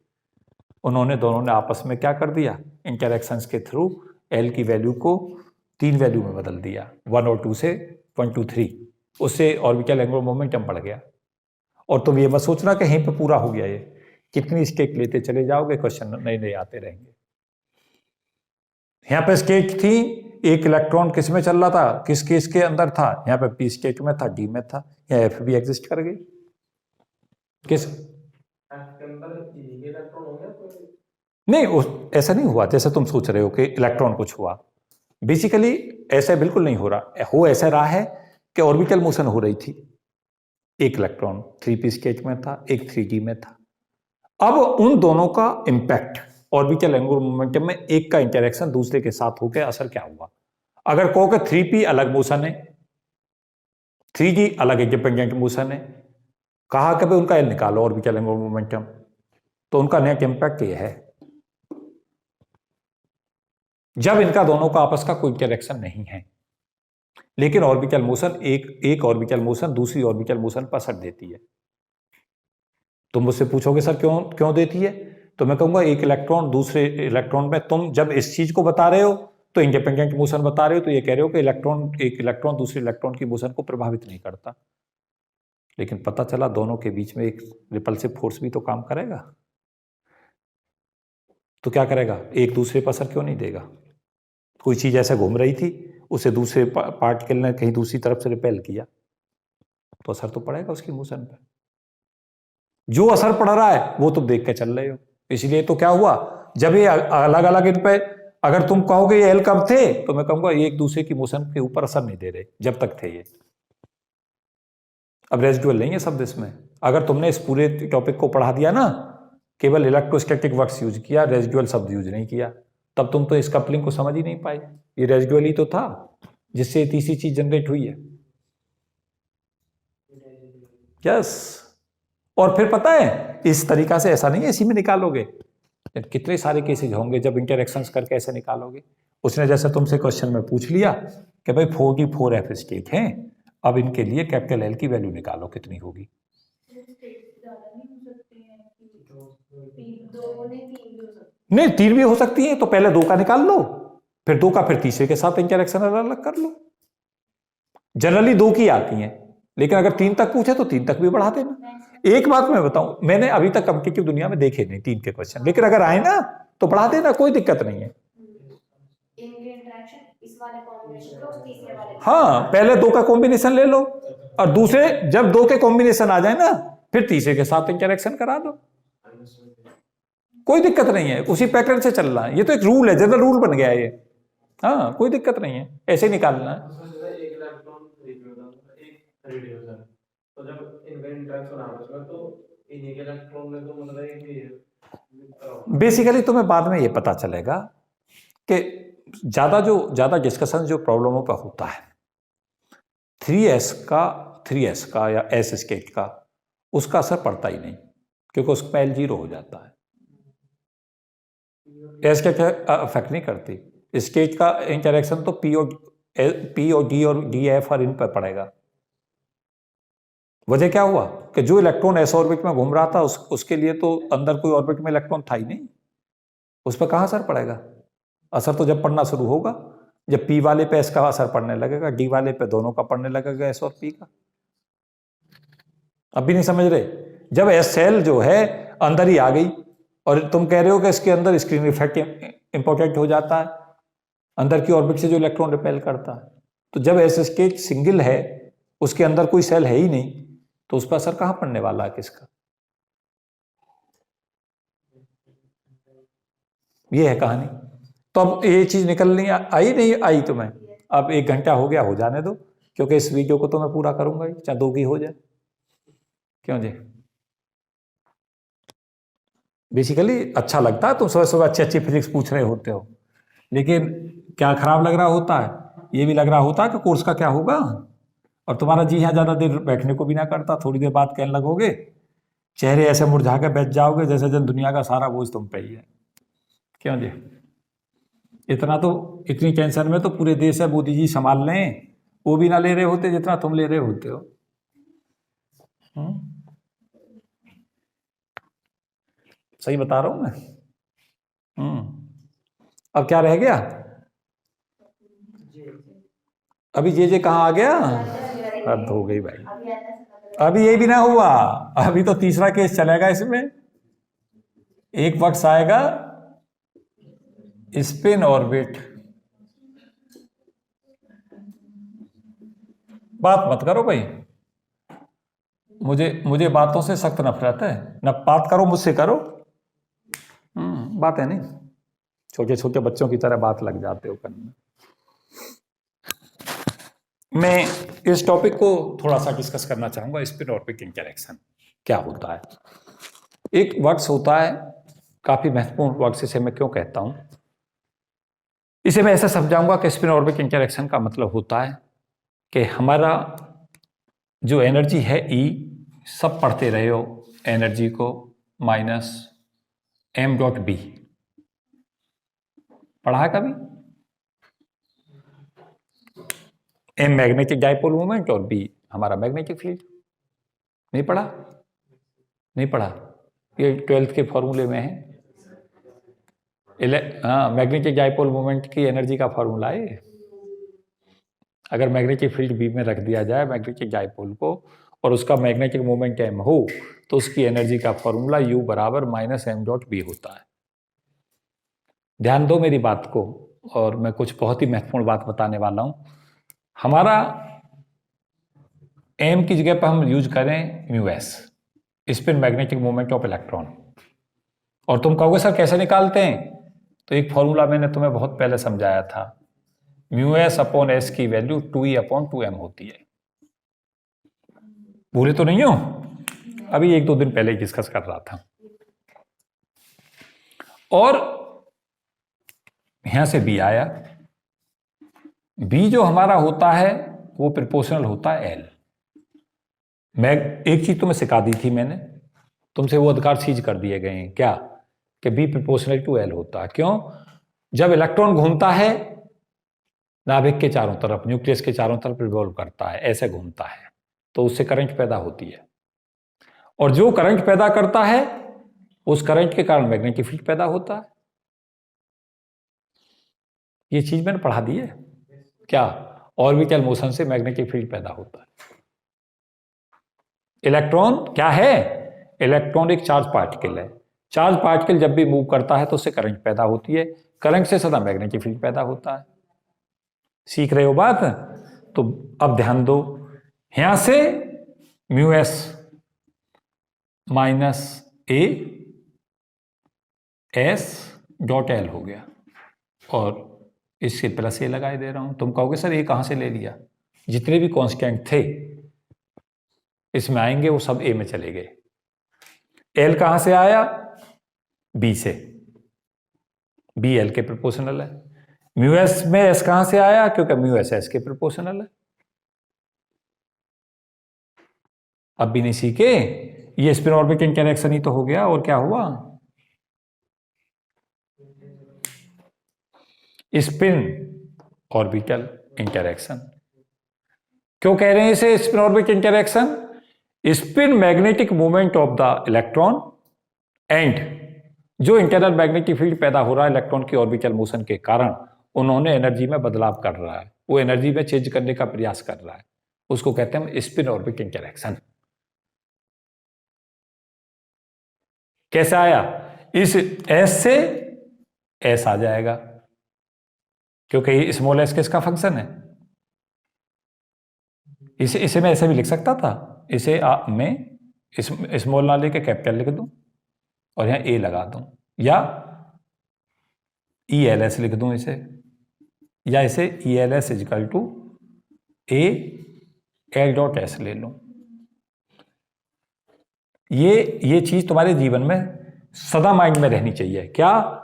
उन्होंने दोनों ने आपस में क्या कर दिया, इंटरेक्शंस के थ्रू L की वैल्यू को 3 वैल्यू में बदल दिया, 1 और 2 से 1 to 3, उससे ऑर्बिटल एंगुलर मोमेंटम बढ़ गया। और तुम ये मत सोचना कि यहीं पे पूरा हो गया, ये कितनी स्टेट लेते चले जाओगे, क्वेश्चन नए नए आते रहेंगे। यहाँ पे स्टेट थी, एक इलेक्ट्रॉन किस में चल रहा था, किस केस के अंदर था, यहाँ पे p स्टेट में था, d में था, यहाँ f भी एग्जिस्ट कर गई। किस नहीं, ऐसा नहीं हुआ जैसे तुम सोच रहे हो कि इलेक्ट्रॉन कुछ हुआ, बेसिकली ऐसा बिल्कुल नहीं हो रहा। हो ऐसा रहा है कि ऑर्बिटल मोशन हो रही थी, एक इलेक्ट्रॉन 3p स्टेट में था, एक 3g में था। अब उन दोनों का इंपैक्ट ऑर्बिटल एंगुलर मोमेंटम में एक का इंटरेक्शन दूसरे के साथ होकर असर क्या हुआ। अगर कहो कि 3p अलग मोशन है, 3g अलग इंडिपेंडेंट मोशन है, कहा कि भाई उनका एल निकालो ऑर्बिटल एंगुलर मोमेंटम, तो उनका नेट इंपैक्ट ये है, जब इनका दोनों का आपस का कोई इंटरेक्शन नहीं है, लेकिन ऑर्बिटल मोशन एक ऑर्बिटल मोशन दूसरी ऑर्बिटल मोशन पर असर देती है। तुम मुझसे पूछोगे सर क्यों देती है, तो मैं कहूंगा एक इलेक्ट्रॉन दूसरे इलेक्ट्रॉन में, तुम जब इस चीज को बता रहे हो तो इंडिपेंडेंट मोशन बता रहे हो, तो ये कह रहे हो कि एक इलेक्ट्रॉन दूसरे इलेक्ट्रॉन की मोशन को प्रभावित नहीं करता, लेकिन पता चला दोनों के बीच में एक रिपल्सिव फोर्स भी तो काम करेगा। तो क्या करेगा, एक दूसरे पर असर क्यों नहीं देगा। कोई चीज ऐसे घूम रही थी, उसे दूसरे पार्टिकल ने कहीं दूसरी तरफ से रिपेल किया, तो असर तो पड़ेगा उसकी मोशन पर। जो असर पड़ रहा है वो तुम देख के चल रहे हो, इसलिए तो क्या हुआ, जब ये अलग अलग इन पे, अगर तुम कहोगे ये एल कब थे, तो मैं कहूंगा ये एक दूसरे की मोशन के ऊपर असर नहीं दे रहे जब तक थे ये। अब रेजिडुअल नहीं है शब्द इसमें, अगर तुमने इस पूरे टॉपिक को पढ़ा दिया ना, केवल इलेक्ट्रोस्टैटिक वर्ड्स यूज किया, रेजिडुअल शब्द यूज नहीं किया, तब तुम तो इस कपलिंग को समझ ही नहीं पाए। ये रेजिडुअल ही तो था जिससे तीसरी चीज जनरेट हुई है। यस, और फिर पता है इस तरीका से ऐसा नहीं है इसी में निकालोगे, कितने सारे केसेज होंगे जब इंटरेक्शंस करके ऐसे निकालोगे। उसने जैसे तुमसे क्वेश्चन में पूछ लिया कि भाई 4F स्टेट है, अब इनके लिए कैपिटल L की वैल्यू निकालो कितनी होगी। नहीं 3 भी हो सकती है, तो पहले 2 का निकाल लो, फिर 2 का फिर तीसरे के साथ इंटरेक्शन अलग कर लो। जनरली 2 की आती हैं, लेकिन अगर 3 तक पूछे तो 3 तक भी बढ़ा देना। एक बात मैं बताऊं, मैंने अभी तक कॉम्पिटिटिव दुनिया में देखे नहीं 3 के क्वेश्चन, लेकिन अगर आए ना तो बढ़ा देना, कोई दिक्कत नहीं है। हाँ, पहले 2 का कॉम्बिनेशन ले लो, और दूसरे जब 2 के कॉम्बिनेशन आ जाए ना, फिर तीसरे के साथ इंटरेक्शन करा दो, कोई दिक्कत नहीं है, उसी पैटर्न से चल रहा है। ये तो एक रूल है, जनरल रूल बन गया है ये, हाँ कोई दिक्कत नहीं है, ऐसे ही निकालना है। एक इलेक्ट्रॉन एक रेडिएशन, तो जब इनका इंटरेक्शन आपस में, तो इन्हीं के इलेक्ट्रॉन में तो मतलब एक बेसिकली तुम्हें बाद में ये पता चलेगा कि ज़्यादा डिस्कशन जो प्रॉब्लमों पर होता है 3s का या एस स्केट का, उसका असर पड़ता ही नहीं, क्योंकि उसमें एल 0 हो जाता है। एस के अफेक्ट नहीं करती। स्टेट का इंटरेक्शन तो पी और डी और डी एफ और इन पर पड़ेगा। वजह क्या हुआ कि जो इलेक्ट्रॉन एस ऑर्बिट में घूम रहा था उसके लिए तो अंदर कोई ऑर्बिट में इलेक्ट्रॉन था ही नहीं, उस पर कहाँ असर पड़ेगा? असर तो जब पड़ना शुरू होगा जब पी वाले पे एस का असर पड़ने लगेगा, डी वाले पे दोनों का पड़ने लगेगा, एस और पी का। अब भी नहीं समझ रहे? जब एस सेल जो है अंदर ही आ गई और तुम कह रहे हो कि इसके अंदर स्क्रीन इफेक्ट इंपॉर्टेंट हो जाता है, अंदर की ऑर्बिट से जो इलेक्ट्रॉन रिपेल करता है, तो जब एस स्टेट सिंगल है, उसके अंदर कोई सेल है ही नहीं, तो उस पर असर कहां पड़ने वाला है किसका? ये है कहानी। तो अब ये चीज निकलनी आई नहीं आई तुम्हें? अब 1 घंटा हो गया, हो जाने दो, क्योंकि इस वीडियो को तो मैं पूरा करूंगा ही, चाहे 2 की हो जाए। क्यों जी? बेसिकली अच्छा लगता है, तुम सुबह सुबह अच्छी फिजिक्स पूछ रहे होते हो, लेकिन क्या खराब लग रहा होता है, ये भी लग रहा होता है कि कोर्स का क्या होगा, और तुम्हारा जी हाँ ज्यादा देर बैठने को भी ना करता, थोड़ी देर बाद कहने लगोगे, चेहरे ऐसे मुरझा के बैठ जाओगे जैसे जन दुनिया का सारा बोझ तुम पे ही है। क्यों जी? इतनी टेंशन में तो पूरे देश है, मोदी जी संभाल लें, वो भी ना ले रहे होते जितना तुम ले रहे होते हो। सही बता रहा हूं मैं? अब क्या रह गया? अभी जे कहाँ आ गया? हद हो गई भाई, अभी ये भी ना हुआ, अभी तो तीसरा केस चलेगा इसमें। एक वक्त आएगा स्पिन ऑर्बिट। बात मत करो भाई, मुझे बातों से सख्त नफरत है, न बात करो मुझसे करो। बात है नहीं, छोटे छोटे बच्चों की तरह बात लग जाते हो करने। मैं इस टॉपिक को थोड़ा सा डिस्कस करना चाहूंगा, स्पिन ऑर्बिट इंटरेक्शन क्या होता है। एक वर्ड्स होता है, काफी महत्वपूर्ण वर्ड्स, इसे मैं क्यों कहता हूं, इसे मैं ऐसा समझाऊंगा कि स्पिन ऑर्बिट इंटरेक्शन का मतलब होता है कि हमारा जो एनर्जी है ई, सब पढ़ते रहे हो एनर्जी को, माइनस एम डॉट बी, पढ़ा है कभी? एम मैग्नेटिक डाइपोल मोमेंट और बी हमारा मैग्नेटिक फील्ड। नहीं पढ़ा? नहीं पढ़ा? ये 12th के फॉर्मूले में है। हाँ, मैग्नेटिक डाइपोल मोमेंट की एनर्जी का फॉर्मूला है। अगर मैग्नेटिक फील्ड बी में रख दिया जाए मैग्नेटिक डाइपोल को, और उसका मैग्नेटिक मोमेंट एम हो, तो उसकी एनर्जी का फॉर्मूला यू बराबर माइनस एम डॉट बी होता है। ध्यान दो मेरी बात को, और मैं कुछ बहुत ही महत्वपूर्ण बात बताने वाला हूं। हमारा एम की जगह पर हम यूज करें mu S, spin magnetic moment of electron, और तुम कहोगे सर कैसे निकालते हैं? तो एक फॉर्मूला मैंने तुम्हें बहुत पहले समझाया था, म्यू एस अपॉन एस की वैल्यू 2e अपॉन 2m होती है। भूले तो नहीं हो? अभी 1-2 दिन पहले डिस्कस कर रहा था। और यहां से बी आया, बी जो हमारा होता है वो प्रोपोर्शनल होता है एल। मैं एक चीज तुम्हें सिखा दी थी मैंने, तुमसे वो अधिकार सीज कर दिए गए हैं क्या, कि बी प्रोपोर्शनल टू एल होता है। क्यों? जब इलेक्ट्रॉन घूमता है नाभिक के चारों तरफ, न्यूक्लियस के चारों तरफ रिवॉल्व करता है, ऐसे घूमता है, तो उससे करंट पैदा होती है, और जो करंट पैदा करता है उस करंट के कारण मैग्नेटिक फील्ड पैदा होता है। ये चीज मैंने पढ़ा दी है क्या? ऑर्बिटल मोशन से मैग्नेटिक फील्ड पैदा होता है। इलेक्ट्रॉन क्या है? इलेक्ट्रॉन एक चार्ज पार्टिकल है। चार्ज पार्टिकल जब भी मूव करता है तो उससे करंट पैदा होती है, करंट से सदा मैग्नेटिक फील्ड पैदा होता है। सीख रहे हो बात? तो अब ध्यान दो, यहां से mu S minus A S dot L हो गया, और इसके प्लस ए लगाए दे रहा हूं। तुम कहोगे सर ये कहां से ले लिया? जितने भी कांस्टेंट थे इसमें आएंगे वो सब ए में चले गए। एल कहां से आया? बी से, बी एल के प्रोपोर्शनल है। म्यू एस में एस कहां से आया? क्योंकि म्यू एस एस के प्रोपोर्शनल है। अब भी नहीं सीखे, ये स्पिन ऑर्बिट इंटरैक्शन ही तो हो गया, और क्या हुआ? Spin orbital interaction. क्यों कह रहे हैं इसे spin orbit interaction? Spin magnetic movement of the electron and जो इंटरनल मैग्नेटिक फील्ड पैदा हो रहा है इलेक्ट्रॉन की ऑर्बिटल मोशन के कारण, उन्होंने एनर्जी में बदलाव कर रहा है, वो एनर्जी में चेंज करने का प्रयास कर रहा है, उसको कहते हैं स्पिन ऑर्बिट इंटरैक्शन। कैसे आया? इस एस से एस आ जाएगा, क्योंकि स्मॉल एस किसका फंक्शन है? इसे मैं ऐसे भी लिख सकता था, इसे मैं स्मॉल ना लेके कैपिटल लिख दूं और यहां ए लगा दूं, या ई एल एस लिख दूं इसे, या इसे E L S is equal to A L dot S ले लूं। ये चीज तुम्हारे जीवन में सदा माइंड में रहनी चाहिए। क्या?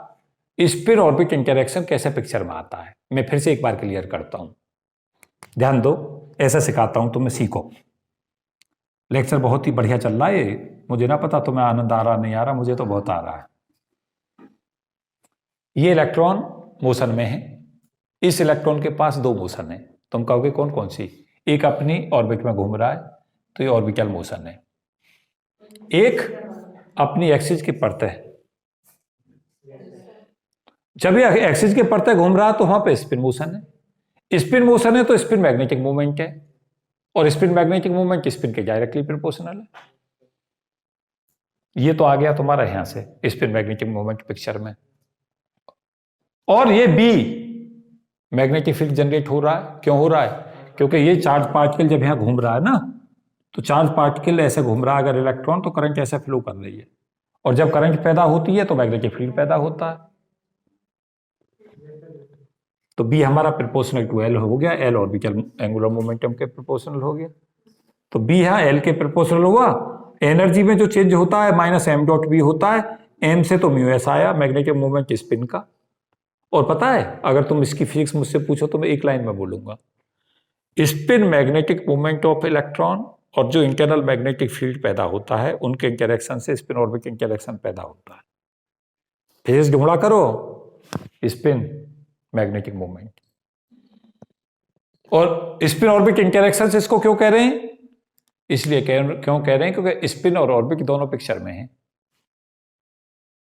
स्पिन ऑर्बिट इंटरैक्शन कैसे पिक्चर में आता है। मैं फिर से एक बार क्लियर करता हूं, ध्यान दो, ऐसा सिखाता हूं, तुम्हें सीखो। लेक्चर बहुत ही बढ़िया चल रहा है, मुझे ना पता तुम्हें आनंद आ रहा नहीं आ रहा, मुझे तो बहुत आ रहा है। ये इलेक्ट्रॉन मोशन में है, इस इलेक्ट्रॉन के पास दो मोशन है। तुम कहोगे कौन कौन सी? एक अपनी ऑर्बिट में घूम रहा है तो ये ऑर्बिटल मोशन है, एक अपनी एक्सिस की परत है। जब ये एक्सिस के परत घूम रहा है तो वहां पे स्पिन मोशन है। स्पिन मोशन है तो स्पिन मैग्नेटिक मूवमेंट है, और स्पिन मैग्नेटिक मूवमेंट स्पिन के डायरेक्टली प्रोपोर्शनल है। ये तो आ गया तुम्हारा यहां से स्पिन मैग्नेटिक मूवमेंट पिक्चर में। और ये बी मैग्नेटिक फील्ड जनरेट हो रहा है। क्यों हो रहा है? क्योंकि ये चार्ज पार्टिकल जब यहां घूम रहा है ना, तो चार्ज पार्टिकल ऐसे घूम रहा है अगर इलेक्ट्रॉन, तो करंट ऐसे फ्लो कर रही है, और जब करंट पैदा होती है तो मैग्नेटिक फील्ड पैदा होता है। तो बी हमारा प्रोपोर्शनल टू एल हो गया, एल ऑर्बिटल एंगुलर मोमेंटम के प्रोपोर्शनल हो गया। तो बी है एल के प्रोपोर्शनल हुआ। एनर्जी में जो चेंज होता है माइनस एम डॉट बी होता है, एम से तो म्यू एस आया, मैग्नेटिक मोमेंट स्पिन का। और पता है, अगर तुम इसकी फिजिक्स मुझसे पूछो तो मैं एक लाइन में बोलूंगा, spin magnetic movement of electron और जो इंटरनल मैग्नेटिक फील्ड पैदा होता है उनके इंटरेक्शन से स्पिन ऑर्बिट इंटरेक्शन पैदा होता है। फिजिक्स ढूंढा करो, स्पिन मैग्नेटिक मूवमेंट और स्पिन ऑर्बिट इंटरेक्शन से इसको क्यों कह रहे हैं? इसलिए क्यों कह रहे हैं क्योंकि स्पिन और ऑर्बिट दोनों पिक्चर में हैं।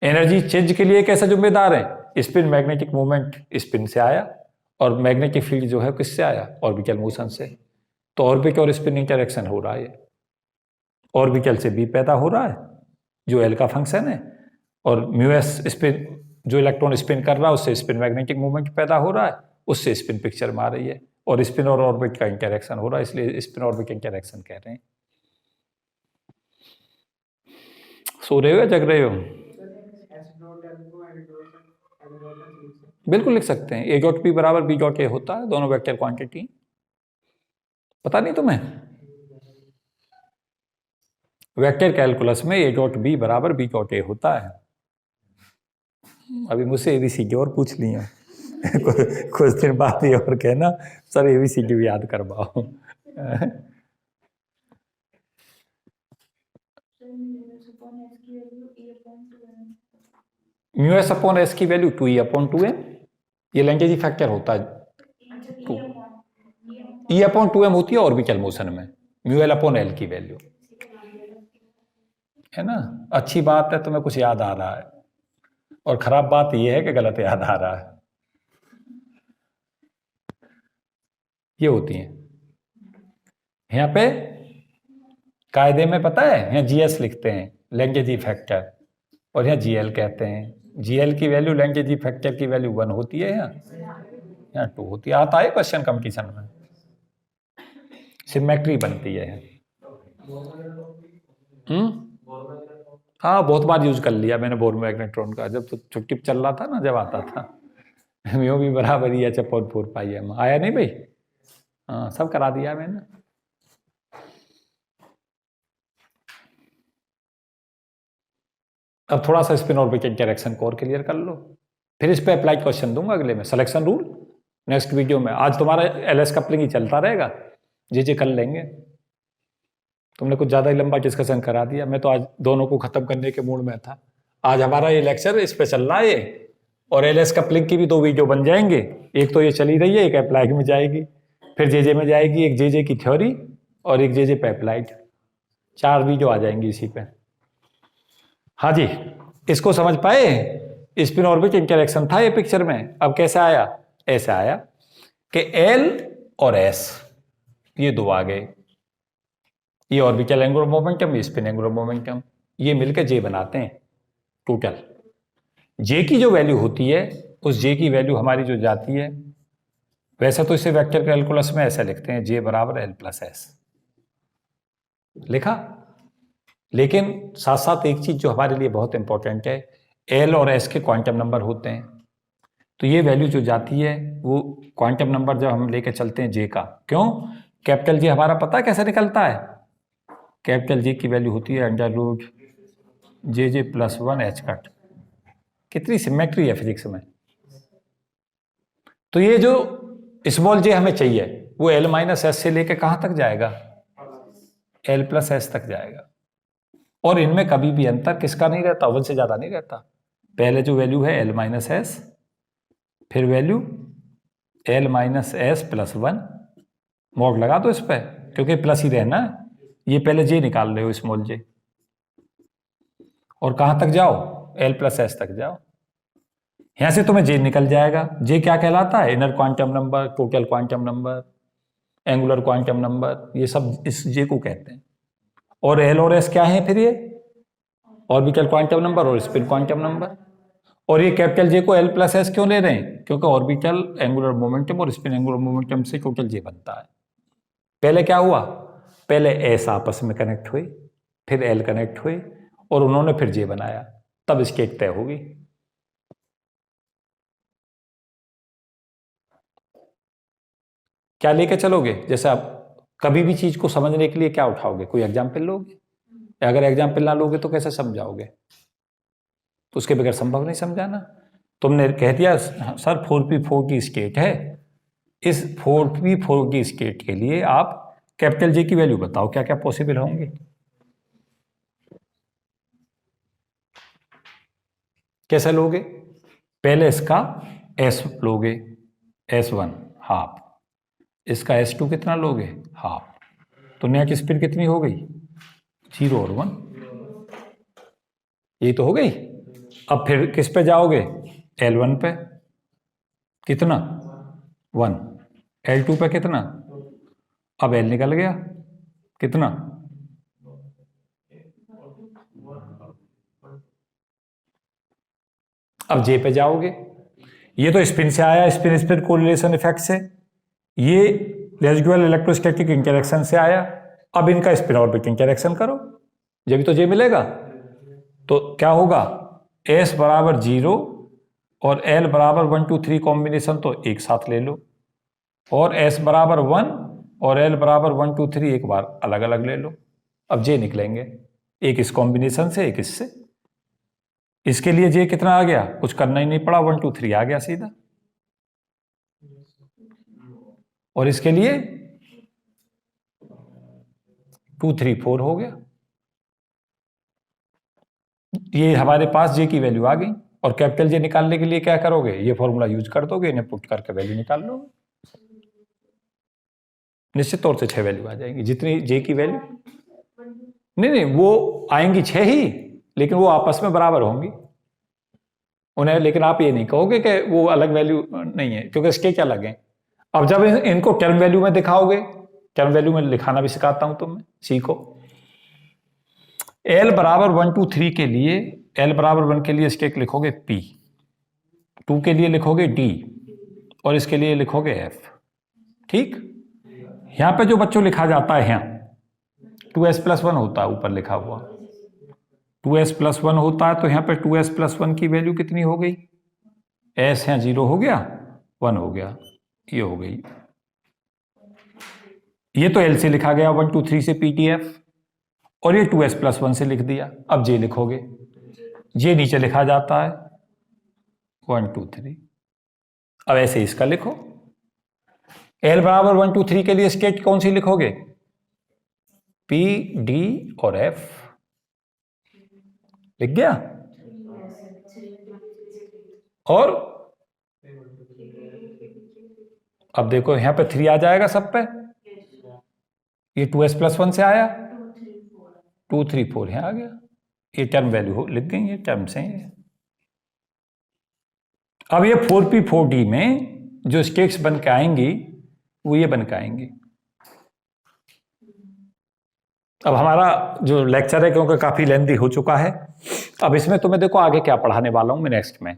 एनर्जी चेंज के लिए कैसा जिम्मेदार है? स्पिन मैग्नेटिक मूवमेंट स्पिन से आया, और मैग्नेटिक फील्ड जो है किससे आया? ऑर्बिटल मोशन से। तो ऑर्बिट और स्पिन इंटरेक्शन हो रहा है, ऑर्बिटल से बी पैदा हो रहा है जो एल का फंक्शन है, और म्यू एस स्पिन जो इलेक्ट्रॉन स्पिन कर रहा है उससे स्पिन मैग्नेटिक मूवमेंट पैदा हो रहा है, उससे स्पिन पिक्चर में आ रही है, और स्पिन और ऑर्बिट का इंटरेक्शन हो रहा है, इसलिए स्पिन ऑर्बिट इंटरेक्शन कह रहे हैं। सो रहे हो या जग रहे हो? बिल्कुल लिख सकते हैं, ए डॉट पी बराबर बी डॉट ए होता है, दोनों वेक्टर क्वांटिटी। पता नहीं तुम्हें? वेक्टर कैलकुलस में ए डॉट बी बराबर बी डॉट ए होता है। अभी मुझसे एबीसीडी और पूछ लिया कुछ दिन बाद ये और कहना सर एबीसीडी भी याद करवाओ। म्यू एस अपॉन एस की वैल्यू 2e अपॉन 2m, ये लैंगेज फैक्टर होता है। e अपॉन 2m होती है ऑर्बिटल मोशन में, म्यू एल अपॉन एल की वैल्यू है ना। अच्छी बात है तुम्हें कुछ याद आ रहा है, और खराब बात यह है कि गलत याद आ रहा है। ये होती है यहां पे कायदे में, पता है यहाँ जीएस लिखते हैं लैंगेज फैक्टर, और यहाँ जीएल कहते हैं। जीएल की वैल्यू लैंगेज फैक्टर की वैल्यू 1 होती है, यहाँ 2 होती है। आता है क्वेश्चन कंपटीशन में, सिमेट्री बनती है। हाँ बहुत बार यूज कर लिया मैंने बोर मैग्नेट्रॉन का, जब तो छुट्टी चल रहा था ना, जब आता था म्यू भी बराबर ही h अपॉन 4 पाई m आया नहीं भाई? हाँ सब करा दिया मैंने। अब थोड़ा सा स्पिन ऑर्बिटल इंटरेक्शन को और क्लियर कर लो, फिर इस पे अप्लाई क्वेश्चन दूंगा अगले में, सिलेक्शन रूल नेक्स्ट वीडियो में। आज तुम्हारा एलएस कपलिंग ही चलता रहेगा, जे कर लेंगे। तुमने कुछ ज़्यादा ही लंबा डिस्कशन करा दिया, मैं तो आज दोनों को ख़त्म करने के मूड में था। आज हमारा ये लेक्चर इस पे चल रहा है, और एलएस कपलिंग की भी 2 वीडियो बन जाएंगे। एक तो ये चली रही है, एक अप्लाई में जाएगी, फिर जे में जाएगी, एक जे की थ्योरी और एक जे पे अप्लाइड। 4 वीडियो आ जाएंगी इसी पे। हाँ जी, इसको समझ पाए? स्पिन ऑर्बिट इंटरेक्शन था ये पिक्चर में। अब कैसे आया? ऐसे आया कि एल और एस ये 2 आ गए, ये ऑर्बिटल एंगुलर मोमेंटम, ये स्पिन एंगुलर मोमेंटम, ये मिलकर जे बनाते हैं टोटल। जे की जो वैल्यू होती है, उस जे की वैल्यू हमारी जो जाती है, वैसे तो इसे वेक्टर कैलकुलस में ऐसे लिखते हैं, जे बराबर एल प्लस एस लिखा। लेकिन साथ साथ एक चीज जो हमारे लिए बहुत इंपॉर्टेंट है, एल और एस के क्वांटम नंबर होते हैं। तो ये वैल्यू जो जाती है वो क्वांटम नंबर जब हम लेके चलते हैं जे का, क्यों? कैपिटल जे हमारा पता है कैसे निकलता है? कैपिटल जे की वैल्यू होती है अंडर रूट जे प्लस 1 एच कट। कितनी सिमेट्री है फिजिक्स में। तो ये जो स्मॉल जे हमें चाहिए वो एल माइनस एस से लेके कहां तक जाएगा? एल प्लस एस तक जाएगा। और इनमें कभी भी अंतर किसका नहीं रहता? 1 से ज्यादा नहीं रहता। पहले जो वैल्यू है एल माइनस एस, फिर value L minus S plus 1, mod लगा दो इस पर, क्योंकि प्लस ही रहना है। ये पहले जे निकाल रहे हो, स्मॉल जे, और कहां तक जाओ? एल प्लस एस तक जाओ। यहां से तुम्हें जे निकल जाएगा। जे क्या कहलाता है? Inner quantum number, total quantum number, angular quantum number, ये सब इस जे को कहते हैं। और एल और एस क्या है फिर? ये ऑर्बिटल क्वांटम नंबर और स्पिन क्वांटम नंबर। और ये कैपिटल जे को एल प्लस एस क्यों ले रहे हैं? क्योंकि ऑर्बिटल एंगुलर मोमेंटम और स्पिन एंगुलर मोमेंटम से टोटल जे बनता है। पहले क्या हुआ? पहले एस आपस में कनेक्ट हुए, फिर एल कनेक्ट हुए, और उन्होंने फिर जे बनाया, तब इसकी एक तय होगी। क्या लेके चलोगे? जैसे आप कभी भी चीज को समझने के लिए क्या उठाओगे? कोई एग्जाम्पल लोगे? अगर एग्जाम्पल ना लोगे तो कैसे समझाओगे? तो उसके बगैर संभव नहीं समझाना। तुमने कह दिया सर 4p4 की स्टेट है, इस 4p4 की स्टेट के लिए आप कैपिटल जे की वैल्यू बताओ, क्या क्या पॉसिबल होंगे? कैसे लोगे? पहले इसका एस लोगे, S1 हाफ, इसका S2 कितना लोगे? हाफ। तो नेट स्पीड कितनी हो गई? 0 और 1, ये तो हो गई। अब फिर किस पे जाओगे? L1 पे कितना? 1। L2 पे कितना? अब L निकल गया, कितना? अब J पे जाओगे। ये तो स्पिन से आया, स्पिन स्पिन कोरिलेशन इफेक्ट से, ये रेजिडुअल इलेक्ट्रोस्टैटिक इंटरेक्शन से आया। अब इनका स्पिन ऑर्बिट इंटरेक्शन करो, जब तो J मिलेगा। तो क्या होगा? S बराबर 0 और L बराबर 1 2 3 कॉम्बिनेशन तो एक साथ ले लो, और S बराबर 1 और L बराबर 1 2 3 एक बार अलग अलग ले लो। अब J निकलेंगे, एक इस कॉम्बिनेशन से, एक इससे। इसके लिए J कितना आ गया? कुछ करना ही नहीं पड़ा, 1 2 3 आ गया सीधा। और इसके लिए 2 3 4 हो गया। ये हमारे पास J की वैल्यू आ गई। और कैपिटल J निकालने के लिए क्या करोगे? ये फॉर्मूला यूज कर दोगे, इन्हें पुट करके वैल्यू निकाल लोगे। निश्चित तौर से 6 वैल्यू आ जाएंगी, जितनी J की वैल्यू। नहीं, वो आएंगी 6 ही, लेकिन वो आपस में बराबर होंगी उन्हें। लेकिन आप ये नहीं कहोगे कि वो अलग वैल्यू नहीं है, क्योंकि स्टेट अलग है। अब जब इनको टर्म वैल्यू में दिखाओगे, टर्म वैल्यू में लिखाना भी सिखाता हूं तुम्हें, सीखो। L बराबर 1 2 3 के लिए, L बराबर 1 के लिए स्टेट लिखोगे P, 2 के लिए लिखोगे D, और इसके लिए लिखोगे F। ठीक? यहां पे जो बच्चों लिखा जाता है, यहां 2s+1 होता है, ऊपर लिखा हुआ 2s+1 होता है। तो यहां पे 2s+1 की वैल्यू कितनी हो गई? एस यहाँ 0 हो गया, 1 हो गया, ये हो गई। ये तो एल से लिखा गया 1 2 3 से पीटीएफ, और ये 2s+1 से लिख दिया। अब जे लिखोगे, जे नीचे लिखा जाता है 1 2 3। अब ऐसे इसका लिखो, एल बराबर 1 2 3 के लिए स्टेट कौन सी लिखोगे? पी डी और एफ। लिख गया? और अब देखो यहां पे 3 आ जाएगा सब पे, ये 2s+1 से आया, 2 3 4 यहां आ गया। ये टर्म वैल्यू लिख गई, ये टर्म्स हैं। अब ये 4p 4d में जो स्टेट्स बन के आएंगी वो ये बन के आएंगी। अब हमारा जो लेक्चर है क्योंकि काफी लेंथी हो चुका है, अब इसमें तुम्हें देखो आगे क्या पढ़ाने वाला हूं मैं नेक्स्ट में।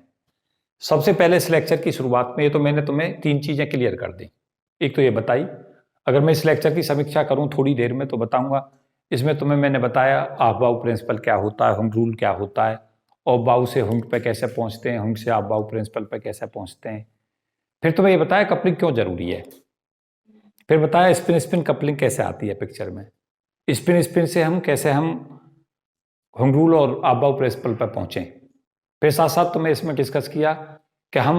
सबसे पहले इस लेक्चर की शुरुआत में ये तो मैंने तुम्हें 3 चीजें क्लियर कर दी। एक तो ये बताई, अगर मैं इस लेक्चर की समीक्षा करूं थोड़ी देर में तो बताऊंगा, इसमें तुम्हें मैंने बताया ऑफ बाउ प्रिंसिपल क्या होता है, हुंग रूल क्या होता है, ऑफ बाउ से हुंग पे कैसे पहुंचते हैं, हुंग से ऑफ बाउ प्रिंसिपल पे कैसे पहुंचते हैं। फिर तुम्हें ये बताया कपलिंग क्यों जरूरी है, फिर बताया स्पिन स्पिन कपलिंग कैसे आती है पिक्चर में, स्पिन स्पिन से हम कैसे हुंग रूल और ऑफ बाउ प्रिंसिपल पर पहुंचे। फिर साथ साथ तुम्हें इसमें डिस्कस किया कि हम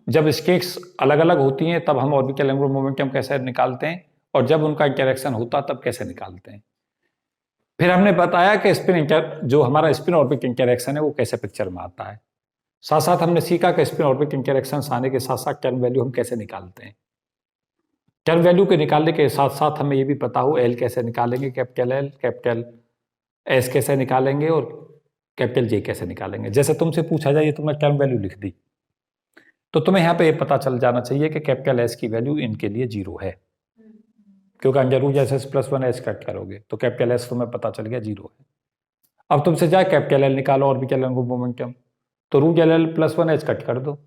जब स्टेट्स अलग अलग होती हैं तब हम ऑर्बिटल एंगुलर मोमेंटम कैसे निकालते हैं, और जब उनका इंटरेक्शन होता तब कैसे निकालते हैं। फिर हमने बताया कि जो हमारा स्पिन ऑर्बिट इंटरेक्शन है वो कैसे पिक्चर में आता है। साथ साथ हमने सीखा कि स्पिन ऑर्बिट इंटरेक्शन आने के साथ साथ टर्म वैल्यू हम कैसे निकालते हैं। टर्म वैल्यू के निकालने के साथ साथ हमें ये भी पता हो एल कैसे निकालेंगे, कैपिटल एल कैपिटल एस कैसे निकालेंगे, और कैपिटल जे कैसे निकालेंगे। जैसे तुमसे पूछा जाए तुमने टर्म वैल्यू लिख दी तो तुम्हें यहाँ पे ये पता चल जाना चाहिए कि कैपिटल एस की वैल्यू इनके लिए 0 है, क्योंकि under root S plus 1 S cut करोगे तो कैपिटल एस तुम्हें पता चल गया 0 है। अब तुमसे जाए कैपिटल एल निकालो ऑर्बिटल एंगुलर मोमेंटम, तो root L plus 1 H cut कर दो,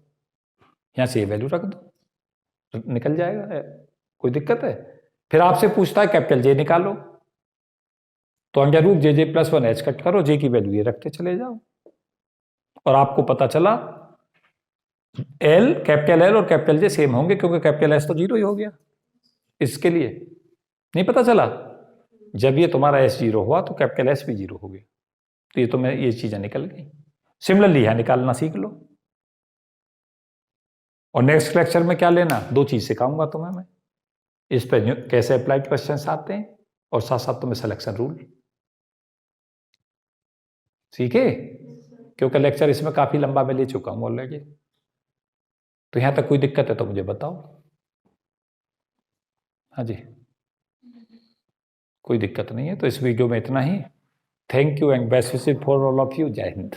यहाँ से ये वैल्यू रख दो, निकल जाएगा, कोई दिक्कत है। फिर आपसे पूछता है कैपिटल जे निकालो, तो अंडर रूट जे प्लस 1 एच कट करो, जे की वैल्यू ये रखते चले जाओ, और आपको पता चला एल कैपिटल एल और कैपिटल जे सेम होंगे, क्योंकि कैपिटल एस तो 0 ही हो गया। इसके लिए नहीं पता चला, जब ये तुम्हारा एस 0 हुआ तो कैपिटल एस भी 0 हो गया, तो ये तुम्हें ये चीजें निकल गई। सिमिलरली यहां निकालना सीख लो, और नेक्स्ट लेक्चर में क्या लेना, 2 चीज सिखाऊंगा तुम्हें मैं, इस पर कैसे अप्लाइड क्वेश्चंस आते हैं, और साथ साथ तुम्हें सिलेक्शन रूल। ठीक है, क्योंकि लेक्चर इसमें काफी लंबा मैं ले चुका हूं ऑलरेडी, तो यहां तक कोई दिक्कत है तो मुझे बताओ। हाँ जी, कोई दिक्कत नहीं है, तो इस वीडियो में इतना ही। Thank you and best wishes for all of you. Jai Hind.